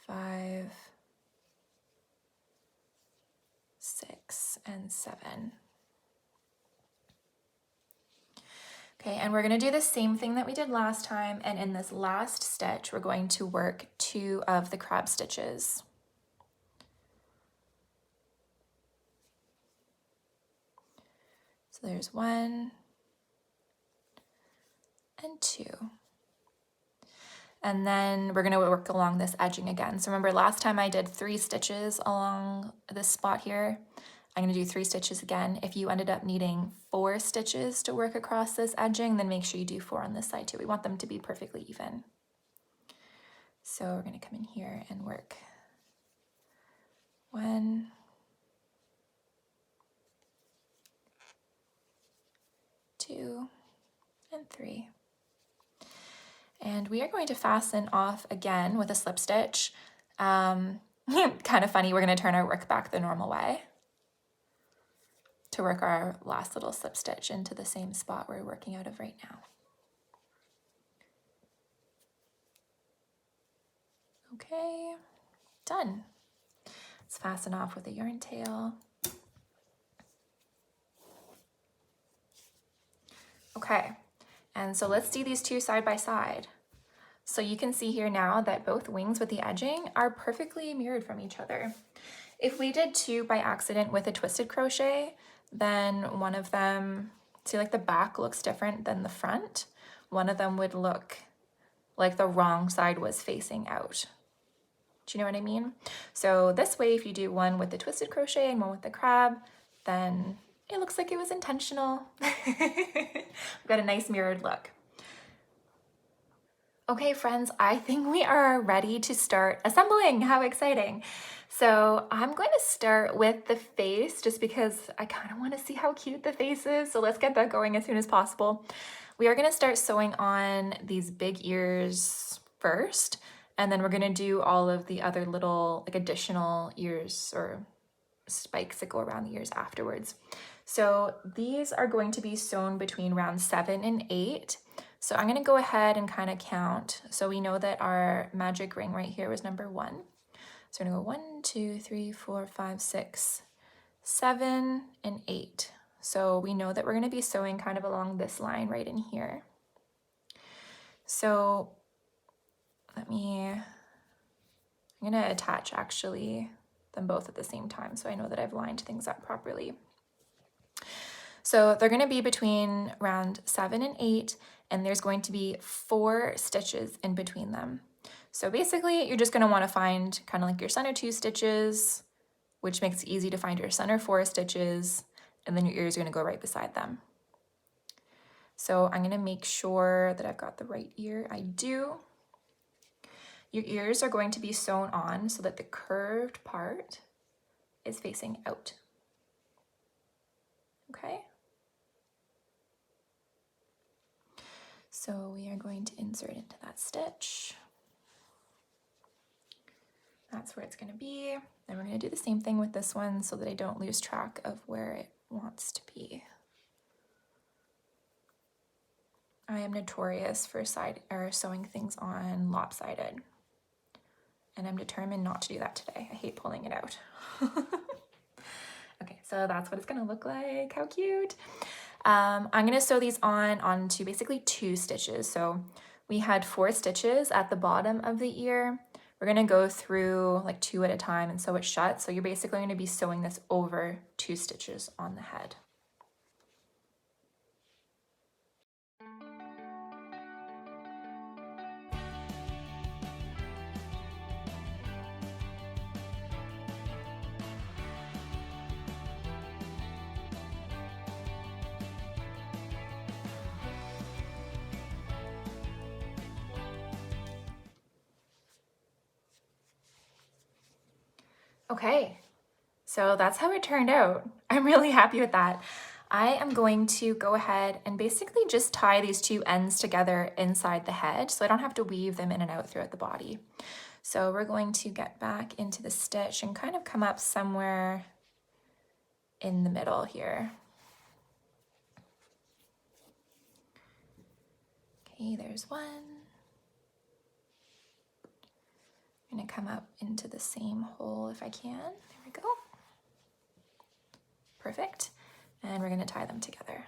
S1: 5, 6, and 7. Okay, and we're going to do the same thing that we did last time, and in this last stitch we're going to work 2 of the crab stitches. So there's 1 and 2. And then we're going to work along this edging again. So remember last time I did 3 stitches along this spot here. I'm going to do 3 stitches again. If you ended up needing 4 stitches to work across this edging, then make sure you do 4 on this side too. We want them to be perfectly even. So we're going to come in here and work 1, 2, and 3. And we are going to fasten off again with a slip stitch. Kind of funny, we're going to turn our work back the normal way to work our last little slip stitch into the same spot we're working out of right now. Okay, done. Let's fasten off with a yarn tail. Okay, and so let's do these 2 side by side. So you can see here now that both wings with the edging are perfectly mirrored from each other. If we did 2 by accident with a twisted crochet, then one of them, see like the back looks different than the front. One of them would look like the wrong side was facing out. Do you know what I mean? So this way, if you do one with the twisted crochet and one with the crab, then it looks like it was intentional. We've got a nice mirrored look. Okay, friends, I think we are ready to start assembling. How exciting. So I'm going to start with the face just because I kind of want to see how cute the face is. So let's get that going as soon as possible. We are going to start sewing on these big ears first, and then we're going to do all of the other little like additional ears or spikes that go around the ears afterwards. So these are going to be sewn between round 7 and 8. So I'm going to go ahead and kind of count. So we know that our magic ring right here was number 1. So we're going to go 1, 2, 3, 4, 5, 6, 7, and 8. So we know that we're going to be sewing kind of along this line right in here. So I'm going to attach actually them both at the same time so I know that I've lined things up properly. So they're going to be between round 7 and 8, and there's going to be 4 stitches in between them. So basically you're just going to want to find kind of like your center 2 stitches, which makes it easy to find your center 4 stitches, and then your ears are going to go right beside them. So I'm going to make sure that I've got the right ear. I do. Your ears are going to be sewn on so that the curved part is facing out. Okay? So we are going to insert into that stitch. That's where it's going to be. And we're going to do the same thing with this one so that I don't lose track of where it wants to be. I am notorious for sewing things on lopsided. And I'm determined not to do that today. I hate pulling it out. Okay, so that's what it's gonna look like. How cute. I'm gonna sew these onto basically 2 stitches. So we had 4 stitches at the bottom of the ear. We're gonna go through like 2 at a time and sew it shut. So you're basically gonna be sewing this over 2 stitches on the head. Okay, so that's how it turned out. I'm really happy with that. I am going to go ahead and basically just tie these 2 ends together inside the head so I don't have to weave them in and out throughout the body. So we're going to get back into the stitch and kind of come up somewhere in the middle here. Okay, there's one. I'm gonna come up into the same hole if I can. There we go. Perfect. And we're gonna tie them together.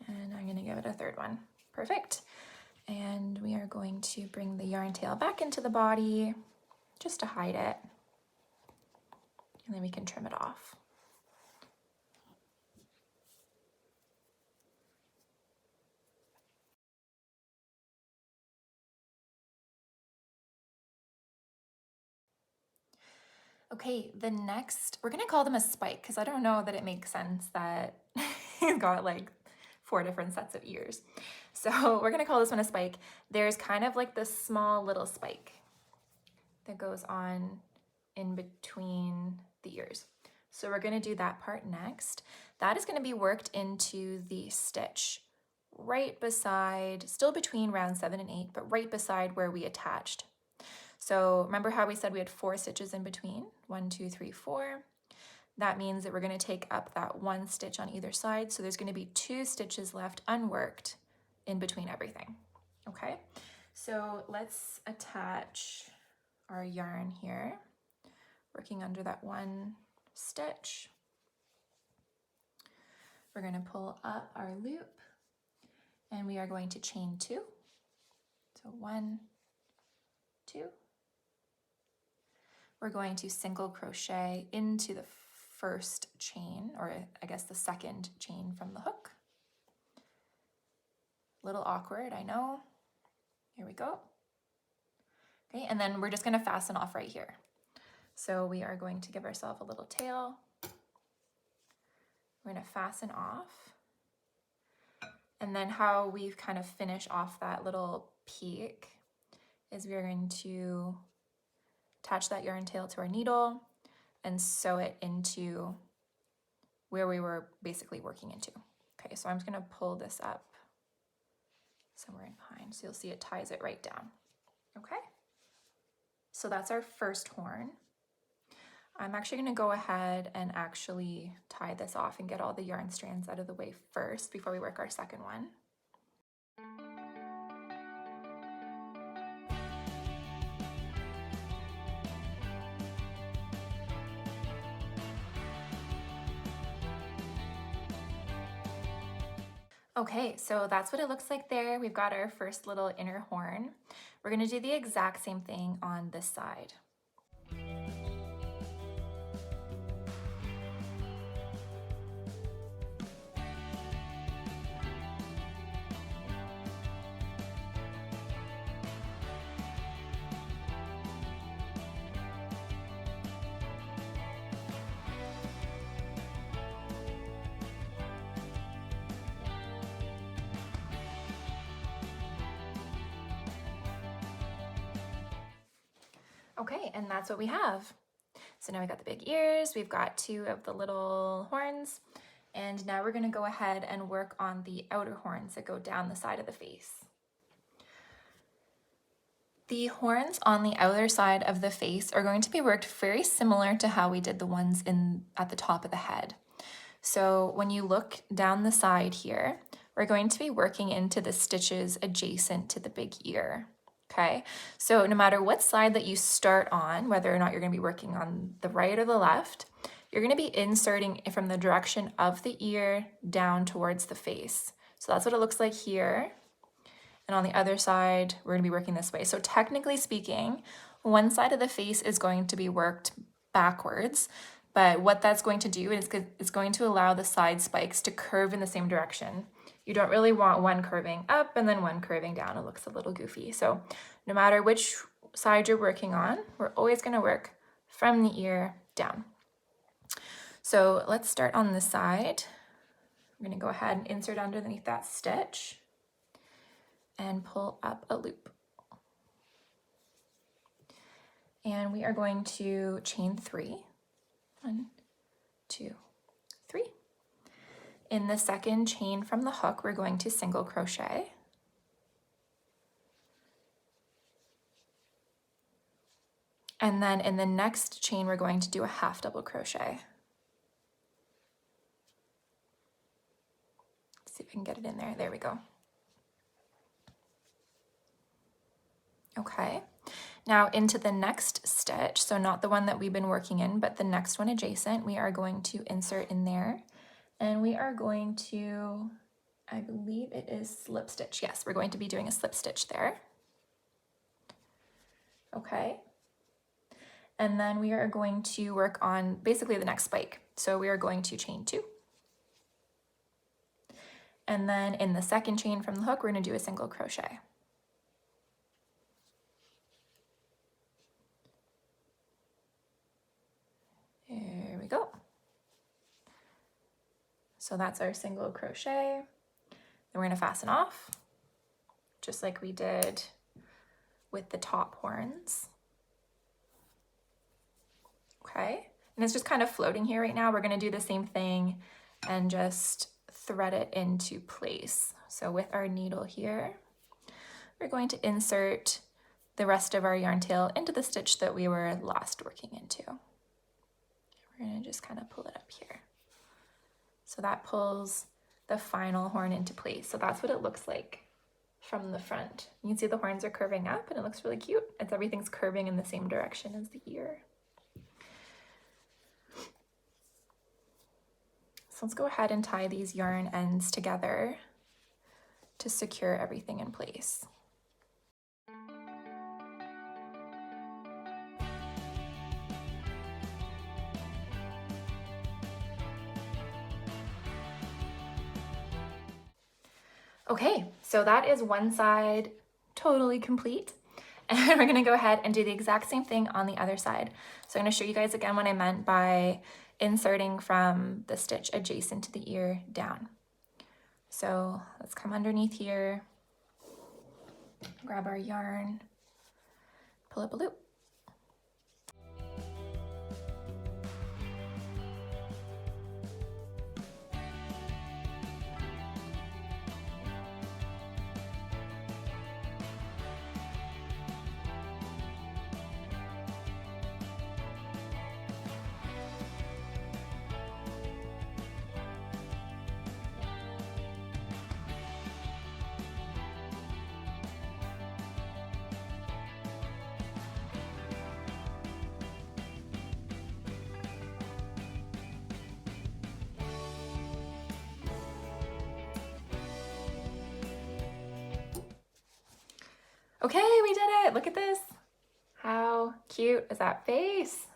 S1: And I'm gonna give it a third one. Perfect. And we are going to bring the yarn tail back into the body just to hide it. And then we can trim it off. Okay, the next, we're gonna call them a spike because I don't know that it makes sense that he's got like 4 different sets of ears. So we're gonna call this one a spike. There's kind of like this small little spike that goes on in between the ears. So we're gonna do that part next. That is gonna be worked into the stitch right beside, still between round 7 and 8, but right beside where we attached. So remember how we said we had 4 stitches in between? 1, 2, 3, 4. That means that we're going to take up that 1 stitch on either side. So there's going to be 2 stitches left unworked in between everything. Okay, so let's attach our yarn here, working under that 1 stitch. We're going to pull up our loop and we are going to chain 2. So 1, 2. We're going to single crochet into the first chain, or I guess the second chain from the hook. A little awkward, I know. Here we go. Okay, and then we're just going to fasten off right here. So we are going to give ourselves a little tail. We're going to fasten off. And then how we kind of finish off that little peak is we are going to attach that yarn tail to our needle and sew it into where we were basically working into. Okay, so I'm just gonna pull this up somewhere in behind, so you'll see it ties it right down. Okay, so that's our first horn. I'm actually gonna go ahead and actually tie this off and get all the yarn strands out of the way first before we work our second one. Okay, so that's what it looks like there. We've got our first little inner horn. We're gonna do the exact same thing on this side. Okay, and that's what we have. So now we got the big ears, we've got 2 of the little horns, and now we're gonna go ahead and work on the outer horns that go down the side of the face. The horns on the outer side of the face are going to be worked very similar to how we did the ones at the top of the head. So when you look down the side here, we're going to be working into the stitches adjacent to the big ear. Okay, so no matter what side that you start on, whether or not you're going to be working on the right or the left, you're going to be inserting from the direction of the ear down towards the face. So that's what it looks like here. And on the other side, we're going to be working this way. So technically speaking, one side of the face is going to be worked backwards, but what that's going to do is it's going to allow the side spikes to curve in the same direction. You don't really want one curving up and then one curving down. It looks a little goofy. So no matter which side you're working on, we're always going to work from the ear down. So let's start on this side. I'm going to go ahead and insert underneath that stitch and pull up a loop. And we are going to chain 3. 1, 2, 3. In the second chain from the hook, we're going to single crochet. And then in the next chain, we're going to do a half double crochet. I can get it in there. There we go. Okay, now into the next stitch, so not the one that we've been working in, but the next one adjacent, we are going to insert in there, and we are going to, I believe it is slip stitch. Yes, we're going to be doing a slip stitch there. Okay, and then we are going to work on basically the next spike. So we are going to chain 2. And then in the second chain from the hook, we're going to do a single crochet. There we go. So that's our single crochet. Then we're going to fasten off, just like we did with the top horns. Okay, and it's just kind of floating here right now. We're going to do the same thing and just thread it into place. So with our needle here, we're going to insert the rest of our yarn tail into the stitch that we were last working into. We're going to just kind of pull it up here. So that pulls the final horn into place. So that's what it looks like from the front. You can see the horns are curving up and it looks really cute. It's everything's curving in the same direction as the ear. So let's go ahead and tie these yarn ends together to secure everything in place. Okay, so that is one side totally complete. And we're gonna go ahead and do the exact same thing on the other side. So I'm gonna show you guys again what I meant by inserting from the stitch adjacent to the ear down. So let's come underneath here, grab our yarn, pull up a loop. Okay, we did it. Look at this. How cute is that face?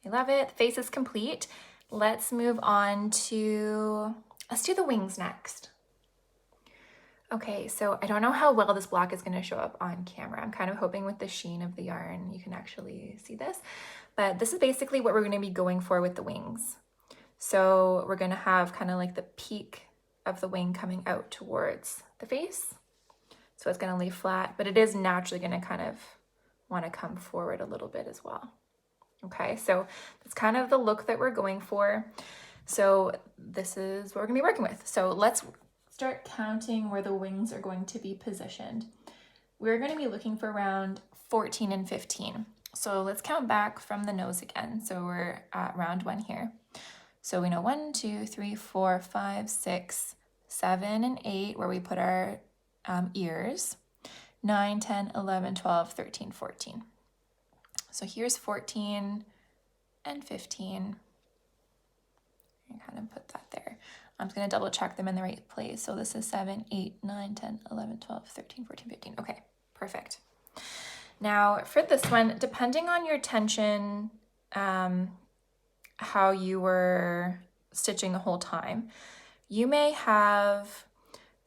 S1: I love it. The face is complete. Let's move on to, let's do the wings next. Okay, so I don't know how well this black is going to show up on camera. I'm kind of hoping with the sheen of the yarn you can actually see this. But this is basically what we're going to be going for with the wings. So we're going to have kind of like the peak of the wing coming out towards the face. So it's going to lay flat, but it is naturally going to kind of want to come forward a little bit as well. Okay, so that's kind of the look that we're going for. So this is what we're going to be working with. So let's start counting where the wings are going to be positioned. We're going to be looking for around 14 and 15. So let's count back from the nose again. So we're at round 1 here. So we know 1, 2, 3, 4, 5, 6, 7, and 8 where we put our ears, 9, 10, 11, 12, 13, 14. So here's 14 and 15. You kind of put that there. I'm just going to double check them in the right place. So this is 7, 8, 9, 10, 11, 12, 13, 14, 15. Okay, perfect. Now for this one, depending on your tension, how you were stitching the whole time, you may have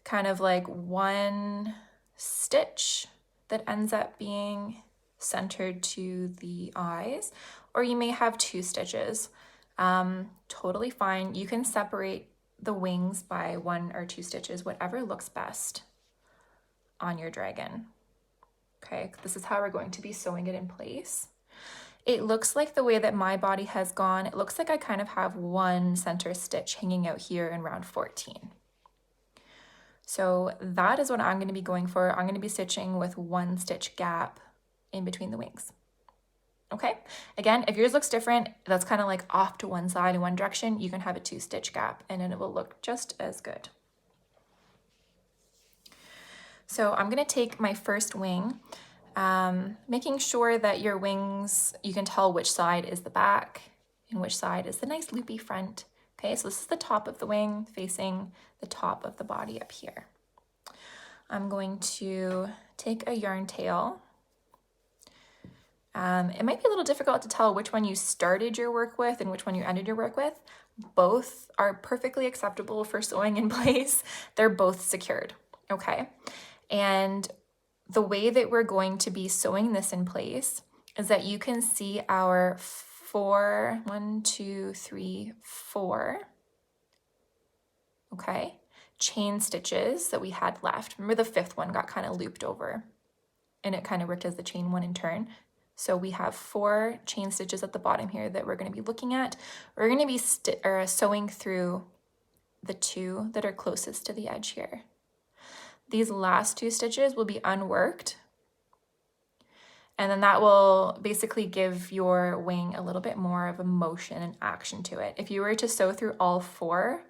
S1: kind of like one stitch that ends up being centered to the eyes, or you may have 2 stitches. Totally fine. You can separate the wings by 1 or 2 stitches, whatever looks best on your dragon. Okay, this is how we're going to be sewing it in place. It looks like the way that my body has gone, it looks like I kind of have 1 center stitch hanging out here in round 14. So that is what I'm going to be going for. I'm going to be stitching with 1 stitch gap in between the wings. Okay, again, if yours looks different, that's kind of like off to one side in one direction, you can have a 2-stitch gap and then it will look just as good. So I'm gonna take my first wing, making sure that your wings, you can tell which side is the back and which side is the nice loopy front. Okay, so this is the top of the wing facing the top of the body up here. I'm going to take a yarn tail. It might be a little difficult to tell which one you started your work with and which one you ended your work with. Both are perfectly acceptable for sewing in place. They're both secured, okay? And the way that we're going to be sewing this in place is that you can see our 4, okay, chain stitches that we had left. Remember the 5th one got kind of looped over and it kind of worked as the chain 1 and turn. So we have 4 chain stitches at the bottom here that we're going to be looking at. We're going to be sewing through the 2 that are closest to the edge here. These last 2 stitches will be unworked, and then that will basically give your wing a little bit more of a motion and action to it. If you were to sew through all 4,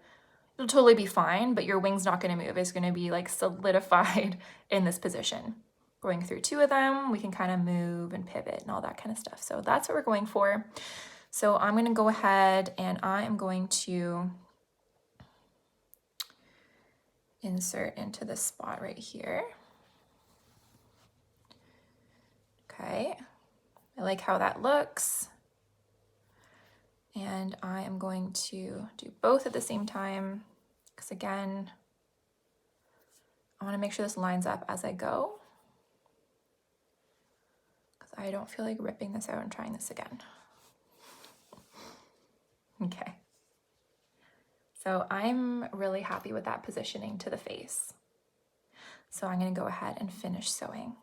S1: it'll totally be fine, but your wing's not going to move. It's going to be like solidified in this position. Going through 2 of them, we can kind of move and pivot and all that kind of stuff. So that's what we're going for. So I'm going to go ahead and I am going to insert into this spot right here. Okay, I like how that looks. And I am going to do both at the same time because again, I want to make sure this lines up as I go. I don't feel like ripping this out and trying this again. Okay. So I'm really happy with that positioning to the face. So I'm going to go ahead and finish sewing.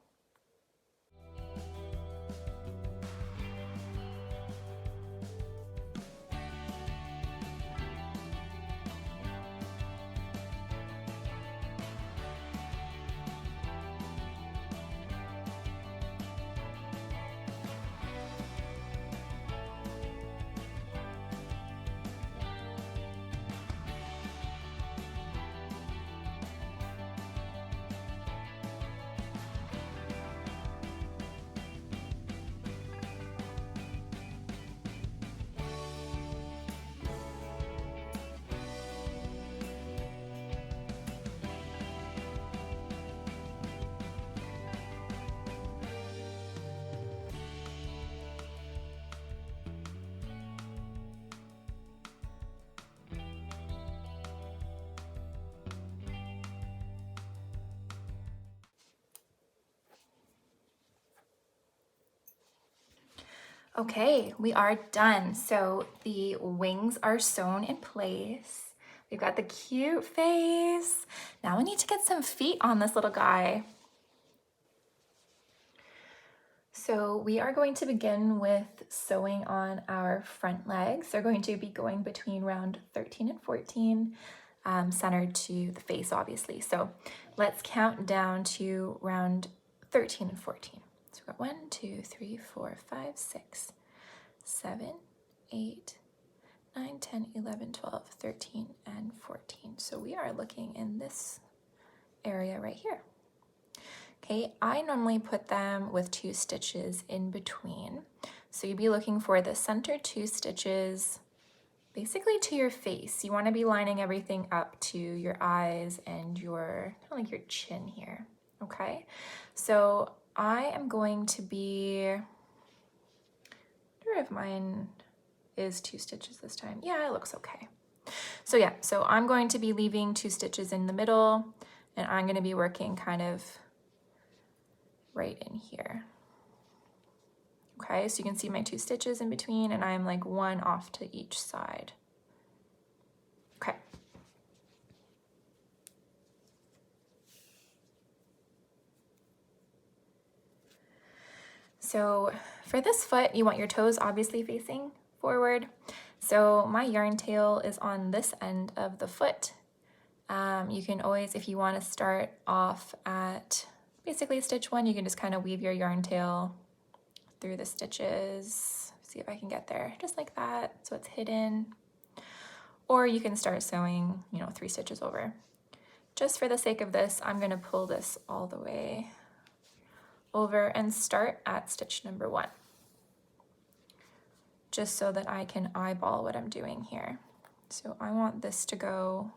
S1: Okay, we are done. So the wings are sewn in place. We've got the cute face. Now we need to get some feet on this little guy. So we are going to begin with sewing on our front legs. They're going to be going between round 13 and 14, centered to the face, obviously. So let's count down to round 13 and 14. So we've got 1, 2, 3, 4, 5, 6, 7, 8, 9, 10, 11, 12, 13, and 14. So we are looking in this area right here. Okay, I normally put them with 2 stitches in between. So you'd be looking for the center 2 stitches basically to your face. You want to be lining everything up to your eyes and your, kind of like your chin here. Okay, so I am going to be, I wonder if mine is 2 stitches this time. Yeah, it looks okay. So yeah, so I'm going to be leaving 2 stitches in the middle and I'm going to be working kind of right in here. Okay, so you can see my 2 stitches in between and I'm like 1 off to each side. Okay. So for this foot, you want your toes obviously facing forward. So my yarn tail is on this end of the foot. You can always, if you want to start off at basically stitch 1, you can just kind of weave your yarn tail through the stitches. See if I can get there, just like that, so it's hidden. Or you can start sewing, you know, 3 stitches over. Just for the sake of this, I'm gonna pull this all the way over and start at stitch number 1, just so that I can eyeball what I'm doing here. So I want this to go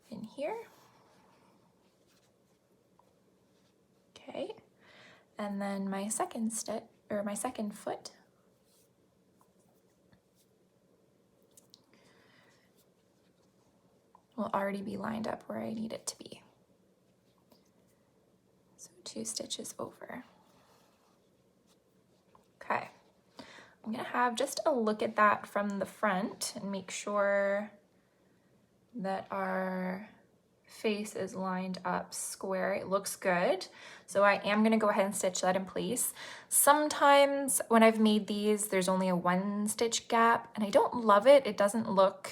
S1: in here. Okay, and then my second stitch, or my second foot, will already be lined up where I need it to be. So 2 stitches over. Okay, I'm gonna have just a look at that from the front and make sure that our face is lined up square. It looks good. So I am gonna go ahead and stitch that in place. Sometimes when I've made these, there's only a 1 stitch gap and I don't love it. It doesn't look,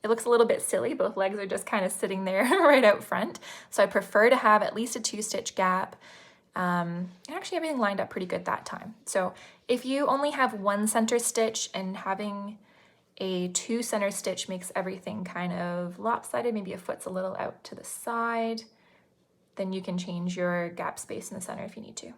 S1: it looks a little bit silly. Both legs are just kind of sitting there right out front. So I prefer to have at least a 2 stitch gap. And actually everything lined up pretty good that time. So if you only have 1 center stitch and having a 2 center stitch makes everything kind of lopsided, maybe a foot's a little out to the side, then you can change your gap space in the center if you need to.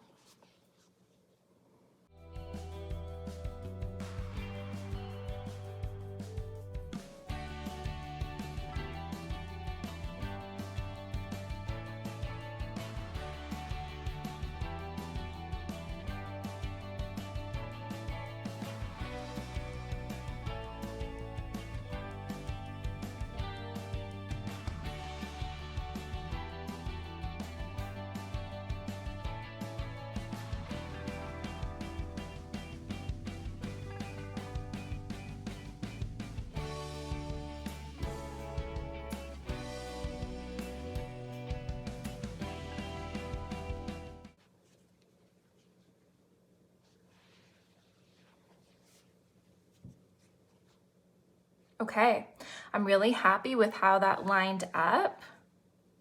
S1: Okay, I'm really happy with how that lined up.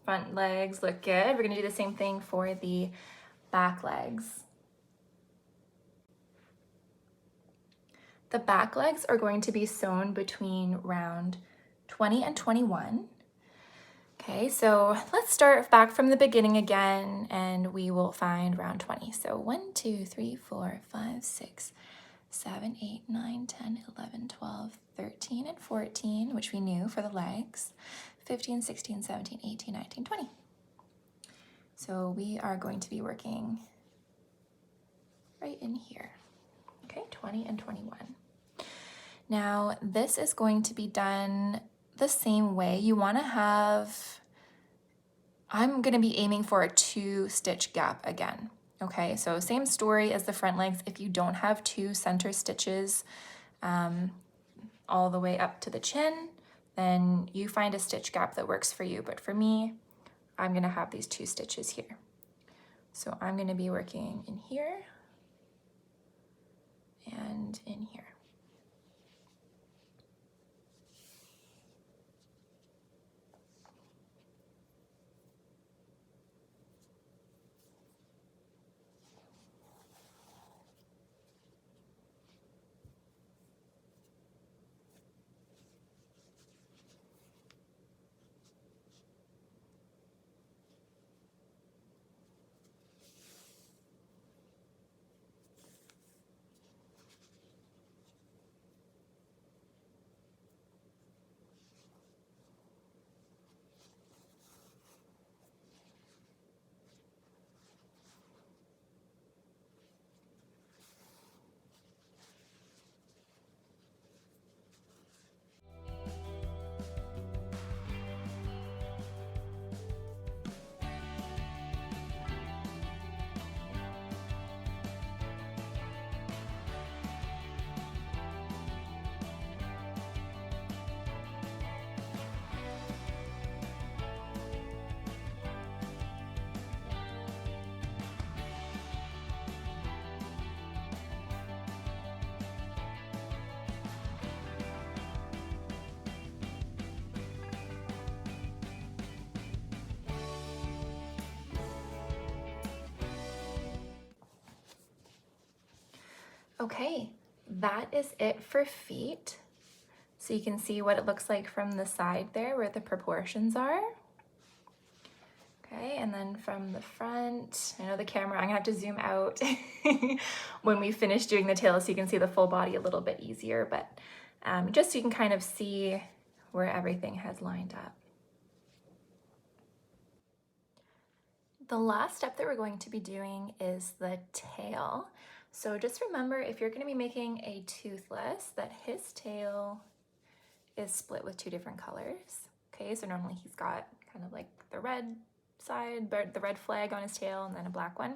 S1: Front legs look good. We're gonna do the same thing for the back legs. The back legs are going to be sewn between round 20 and 21. Okay, so let's start back from the beginning again and we will find round 20. So 1, 2, 3, 4, 5, 6, 7, 8, 9, 10, 11, 12, 13, and 14, which we knew for the legs, 15, 16, 17, 18, 19, 20. So we are going to be working right in here. Okay, 20 and 21. Now this is going to be done the same way. You want to have, I'm going to be aiming for a 2 stitch gap again. Okay, so same story as the front legs. If you don't have 2 center stitches all the way up to the chin, then you find a stitch gap that works for you. But for me, I'm going to have these 2 stitches here. So I'm going to be working in here and in here. Okay, that is it for feet. So you can see what it looks like from the side there where the proportions are. Okay, and then from the front, I know the camera, I'm gonna have to zoom out when we finish doing the tail so you can see the full body a little bit easier, but just so you can kind of see where everything has lined up. The last step that we're going to be doing is the tail. So just remember, if you're gonna be making a toothless, that his tail is split with two different colors. Okay, so normally he's got kind of like the red side, the red flag on his tail, and then a black one.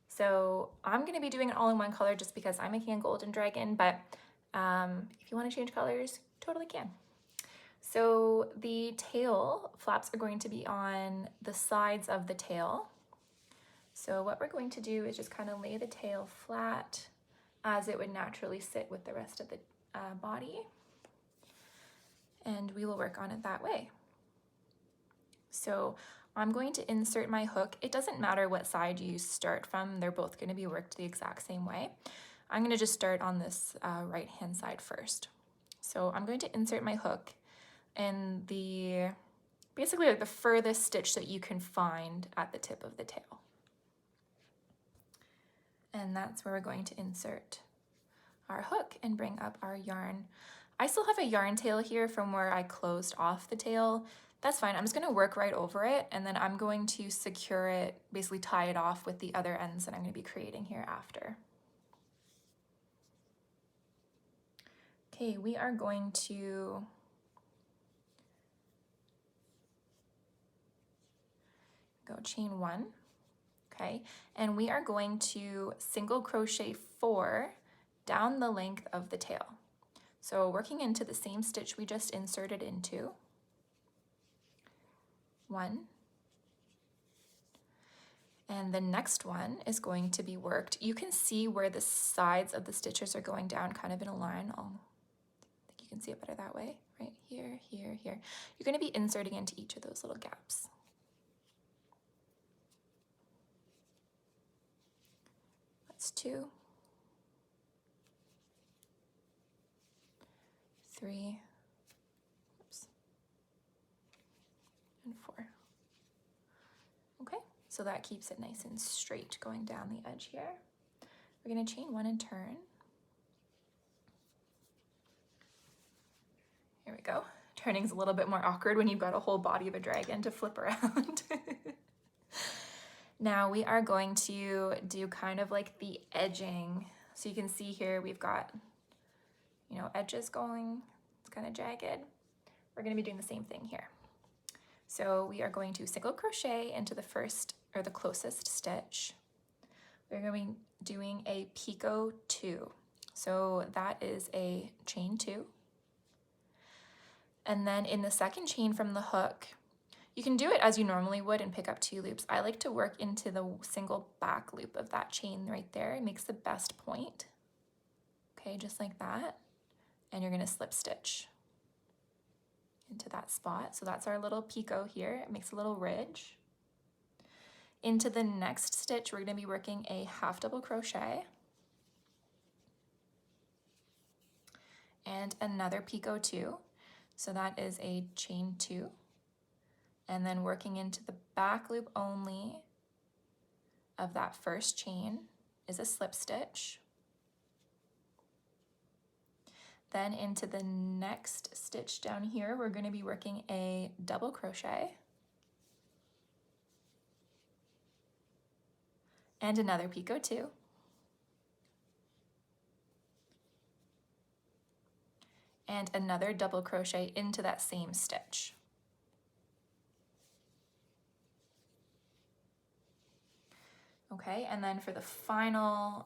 S1: So I'm gonna be doing it all in one color just because I'm making a golden dragon, but if you wanna change colors, totally can. So the tail flaps are going to be on the sides of the tail. So what we're going to do is just kind of lay the tail flat as it would naturally sit with the rest of the body. And we will work on it that way. So I'm going to insert my hook. It doesn't matter what side you start from, they're both going to be worked the exact same way. I'm going to just start on this right hand side first. So I'm going to insert my hook in the, basically like the furthest stitch that you can find at the tip of the tail. And that's where we're going to insert our hook and bring up our yarn. I still have a yarn tail here from where I closed off the tail. That's fine, I'm just gonna work right over it and then I'm going to secure it, basically tie it off with the other ends that I'm gonna be creating here after. Okay, we are going to go chain 1, okay? And we are going to single crochet 4 down the length of the tail. So working into the same stitch we just inserted into. 1. And the next one is going to be worked. You can see where the sides of the stitches are going down kind of in a line. I think you can see it better that way, right? Here, here, here. You're going to be inserting into each of those little gaps. That's 2, 3, oops, and 4. Okay, so that keeps it nice and straight going down the edge here. We're going to chain 1 and turn. Here we go. Turning's a little bit more awkward when you've got a whole body of a dragon to flip around. Now we are going to do kind of like the edging. So you can see here we've got, you know, edges going, it's kind of jagged. We're going to be doing the same thing here. So we are going to single crochet into the first or the closest stitch. We're going to be doing a picot 2. So that is a chain 2. And then in the second chain from the hook, you can do it as you normally would and pick up 2 loops. I like to work into the single back loop of that chain right there. It makes the best point. Okay, just like that. And you're gonna slip stitch into that spot. So that's our little picot here. It makes a little ridge. Into the next stitch, we're gonna be working a half double crochet and another picot 2. So that is a chain 2. And then working into the back loop only of that first chain is a slip stitch. Then into the next stitch down here, we're going to be working a double crochet and another picot 2. And another double crochet into that same stitch. Okay, and then for the final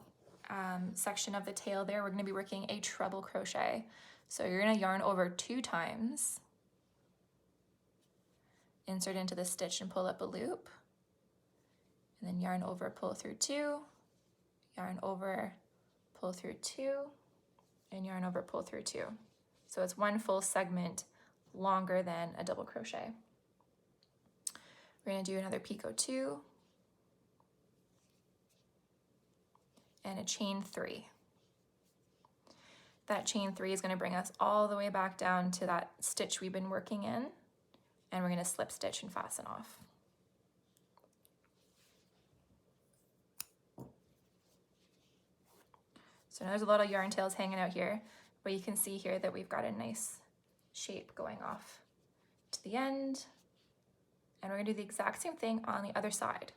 S1: section of the tail there, we're going to be working a treble crochet. So you're going to yarn over 2 times, insert into the stitch and pull up a loop, and then yarn over, pull through 2, yarn over, pull through 2, and yarn over, pull through 2. So it's one full segment longer than a double crochet. We're going to do another picot 2 and a chain 3. That chain 3 is going to bring us all the way back down to that stitch we've been working in, and we're going to slip stitch and fasten off. So now there's a lot of yarn tails hanging out here, but you can see here that we've got a nice shape going off to the end, and we're going to do the exact same thing on the other side.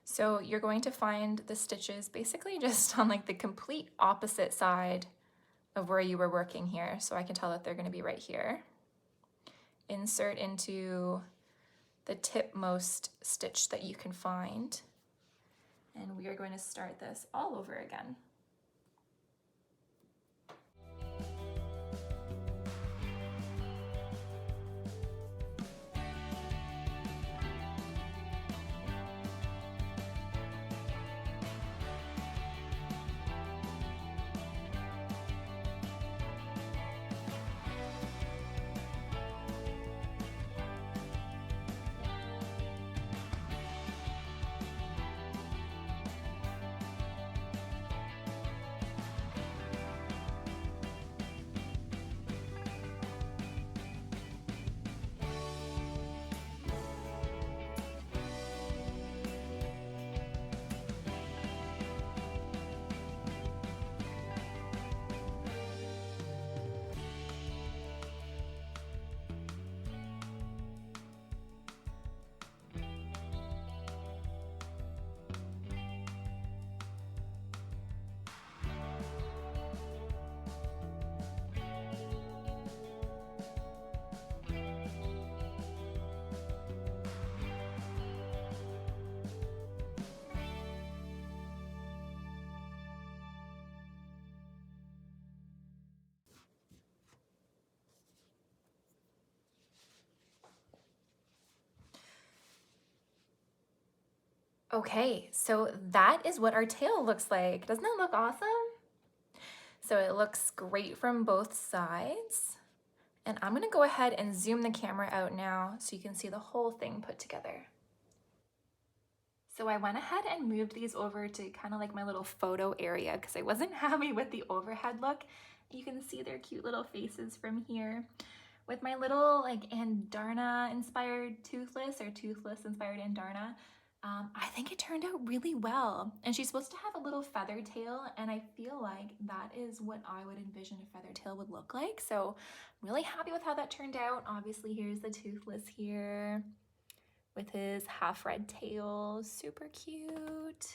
S1: So you're going to find the stitches basically just on like the complete opposite side of where you were working here. So I can tell that they're going to be right here. Insert into the tipmost stitch that you can find. And we are going to start this all over again. Okay, so that is what our tail looks like. Doesn't that look awesome? So it looks great from both sides. And I'm gonna go ahead and zoom the camera out now so you can see the whole thing put together. So I went ahead and moved these over to kind of like my little photo area because I wasn't happy with the overhead look. You can see their cute little faces from here. With my little like Andarna inspired Toothless or Toothless inspired Andarna, I think it turned out really well. And she's supposed to have a little feather tail, and I feel like that is what I would envision a feather tail would look like. So I'm really happy with how that turned out. Obviously, here's the Toothless here with his half red tail, super cute.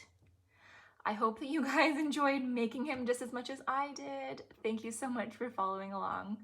S1: I hope that you guys enjoyed making him just as much as I did. Thank you so much for following along.